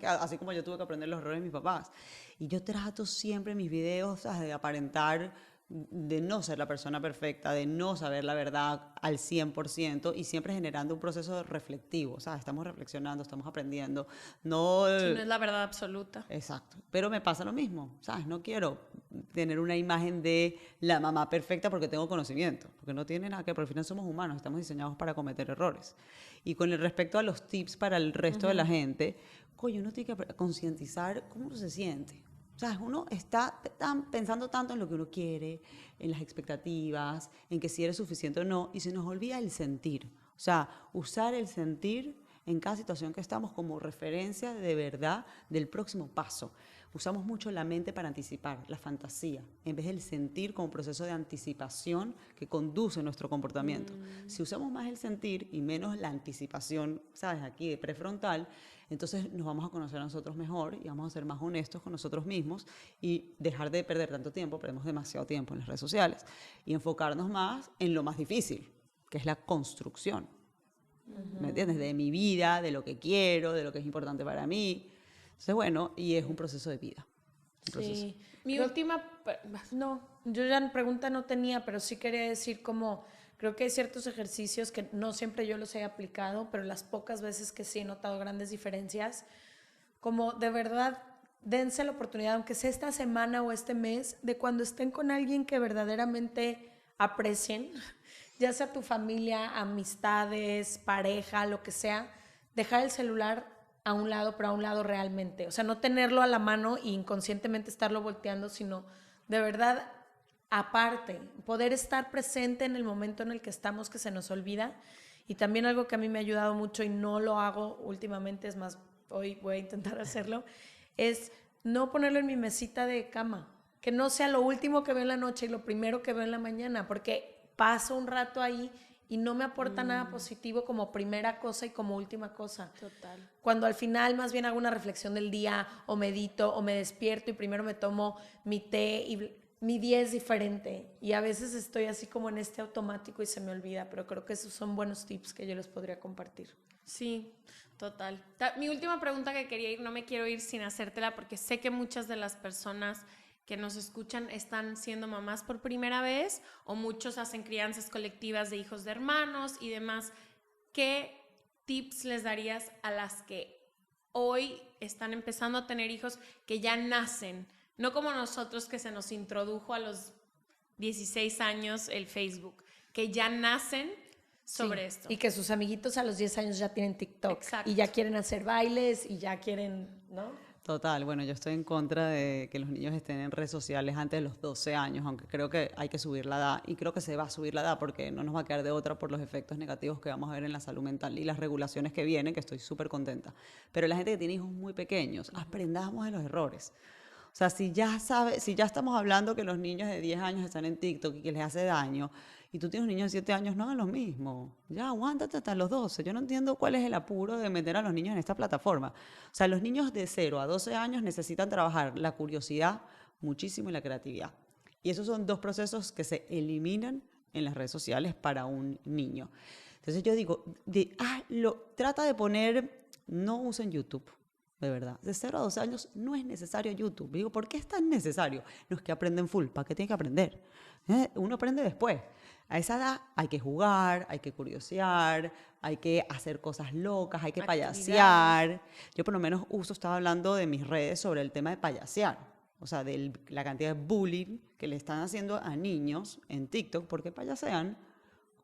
Así como yo tuve que aprender los errores de mis papás. Y yo trato siempre en mis videos, ¿sabes?, de aparentar, de no ser la persona perfecta, de no saber la verdad al 100% y siempre generando un proceso reflectivo, ¿sabes? Estamos reflexionando, estamos aprendiendo. No, Si no es la verdad absoluta. Exacto. Pero me pasa lo mismo, ¿sabes? No quiero tener una imagen de la mamá perfecta porque tengo conocimiento, porque no tiene nada que ver, porque al final somos humanos, estamos diseñados para cometer errores. Y con el respecto a los tips para el resto de la gente, coño, uno tiene que concientizar cómo uno se siente. O sea, uno está pensando tanto en lo que uno quiere, en las expectativas, en que si eres suficiente o no, y se nos olvida el sentir. O sea, usar el sentir en cada situación que estamos como referencia de verdad del próximo paso. Usamos mucho la mente para anticipar, la fantasía, en vez del sentir como proceso de anticipación que conduce nuestro comportamiento. Si usamos más el sentir y menos la anticipación, ¿sabes?, aquí de prefrontal, entonces nos vamos a conocer a nosotros mejor y vamos a ser más honestos con nosotros mismos y dejar de perder tanto tiempo, perdemos demasiado tiempo en las redes sociales, y enfocarnos más en lo más difícil, que es la construcción. ¿Me entiendes? De mi vida, de lo que quiero, de lo que es importante para mí. Entonces, bueno, y es un proceso de vida. Sí. Mi última... No, yo ya pregunta no tenía, pero sí quería decir como... Creo que hay ciertos ejercicios que no siempre yo los he aplicado, pero las pocas veces que sí he notado grandes diferencias, como de verdad, dense la oportunidad, aunque sea esta semana o este mes, de cuando estén con alguien que verdaderamente aprecien, ya sea tu familia, amistades, pareja, lo que sea, dejar el celular a un lado, pero a un lado realmente. O sea, no tenerlo a la mano e inconscientemente estarlo volteando, sino de verdad aparte, poder estar presente en el momento en el que estamos, que se nos olvida. Y también algo que a mí me ha ayudado mucho y no lo hago últimamente, es más, hoy voy a intentar hacerlo, es no ponerlo en mi mesita de cama, que no sea lo último que veo en la noche y lo primero que veo en la mañana, porque paso un rato ahí y no me aporta nada positivo como primera cosa y como última cosa. Total. Cuando al final más bien hago una reflexión del día o medito o me despierto y primero me tomo mi té y mi día es diferente y a veces estoy así como en este automático y se me olvida, pero creo que esos son buenos tips que yo les podría compartir. Sí, total. Mi última pregunta que quería ir, no me quiero ir sin hacértela porque sé que muchas de las personas que nos escuchan están siendo mamás por primera vez o muchos hacen crianzas colectivas de hijos de hermanos y demás. ¿Qué tips les darías a las que hoy están empezando a tener hijos que ya nacen? No como nosotros que se nos introdujo a los 16 años el Facebook, que ya nacen sobre esto. Y que sus amiguitos a los 10 años ya tienen TikTok. Exacto. Y ya quieren hacer bailes y ya quieren, ¿no? Total, bueno, yo estoy en contra de que los niños estén en redes sociales antes de los 12 años, aunque creo que hay que subir la edad y creo que se va a subir la edad porque no nos va a quedar de otra por los efectos negativos que vamos a ver en la salud mental y las regulaciones que vienen, que estoy súper contenta. Pero la gente que tiene hijos muy pequeños, aprendamos de los errores. O sea, si ya estamos hablando que los niños de 10 años están en TikTok y que les hace daño, y tú tienes un niño de 7 años, no hagan lo mismo. Ya, aguántate hasta los 12. Yo no entiendo cuál es el apuro de meter a los niños en esta plataforma. O sea, los niños de 0 a 12 años necesitan trabajar la curiosidad muchísimo y la creatividad. Y esos son dos procesos que se eliminan en las redes sociales para un niño. Entonces yo digo, trata de poner, no usen YouTube. De verdad, de 0 a 12 años no es necesario YouTube. Digo, ¿por qué es tan necesario? No es que aprenden full, ¿para qué tienen que aprender? Uno aprende después. A esa edad hay que jugar, hay que curiosear, hay que hacer cosas locas, hay que payasear. Yo por lo menos estaba hablando de mis redes sobre el tema de payasear. O sea, de la cantidad de bullying que le están haciendo a niños en TikTok porque payasean.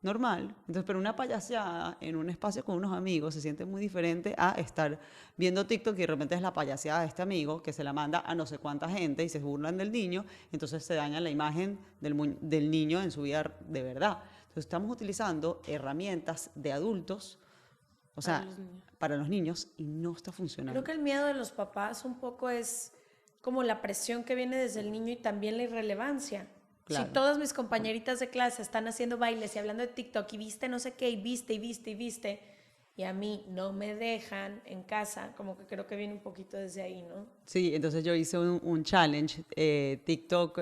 Normal. Entonces, pero una payaseada en un espacio con unos amigos se siente muy diferente a estar viendo TikTok y de repente es la payaseada de este amigo que se la manda a no sé cuánta gente y se burlan del niño, entonces se daña la imagen del niño en su vida de verdad. Entonces, estamos utilizando herramientas de adultos, o sea, para los niños y no está funcionando. Creo que el miedo de los papás un poco es como la presión que viene desde el niño y también la irrelevancia. Claro. Si todas mis compañeritas de clase están haciendo bailes y hablando de TikTok y viste no sé qué y viste y a mí no me dejan en casa, como que creo que viene un poquito desde ahí, ¿no? Sí, entonces yo hice un challenge, TikTok,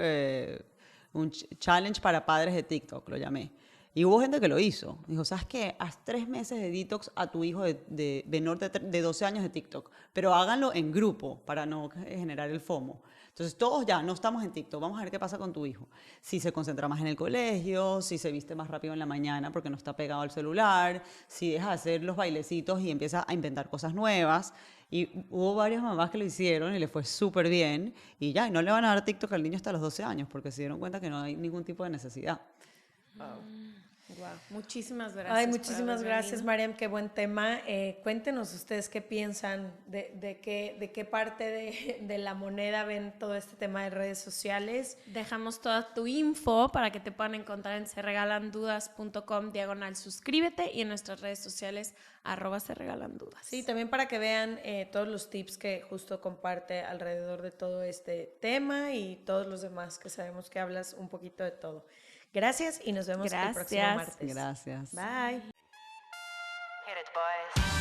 un challenge para padres de TikTok, lo llamé. Y hubo gente que lo hizo. Dijo, ¿sabes qué? Haz 3 meses de detox a tu hijo de menor de 12 años de TikTok, pero háganlo en grupo para no generar el FOMO. Entonces, todos ya no estamos en TikTok, vamos a ver qué pasa con tu hijo. Si se concentra más en el colegio, si se viste más rápido en la mañana porque no está pegado al celular, si deja de hacer los bailecitos y empieza a inventar cosas nuevas. Y hubo varias mamás que lo hicieron y le fue súper bien. Y ya, y no le van a dar TikTok al niño hasta los 12 años porque se dieron cuenta que no hay ningún tipo de necesidad. Wow. Muchísimas gracias. Ay, muchísimas gracias, Mariam, qué buen tema. Cuéntenos ustedes qué piensan, de qué parte de la moneda ven todo este tema de redes sociales. Dejamos toda tu info para que te puedan encontrar en seregalandudas.com/suscríbete y en nuestras redes sociales @seregalandudas. Sí, también para que vean todos los tips que justo comparte alrededor de todo este tema y todos los demás que sabemos que hablas un poquito de todo. Gracias y nos vemos el próximo martes. Gracias. Bye. Hit it, boys.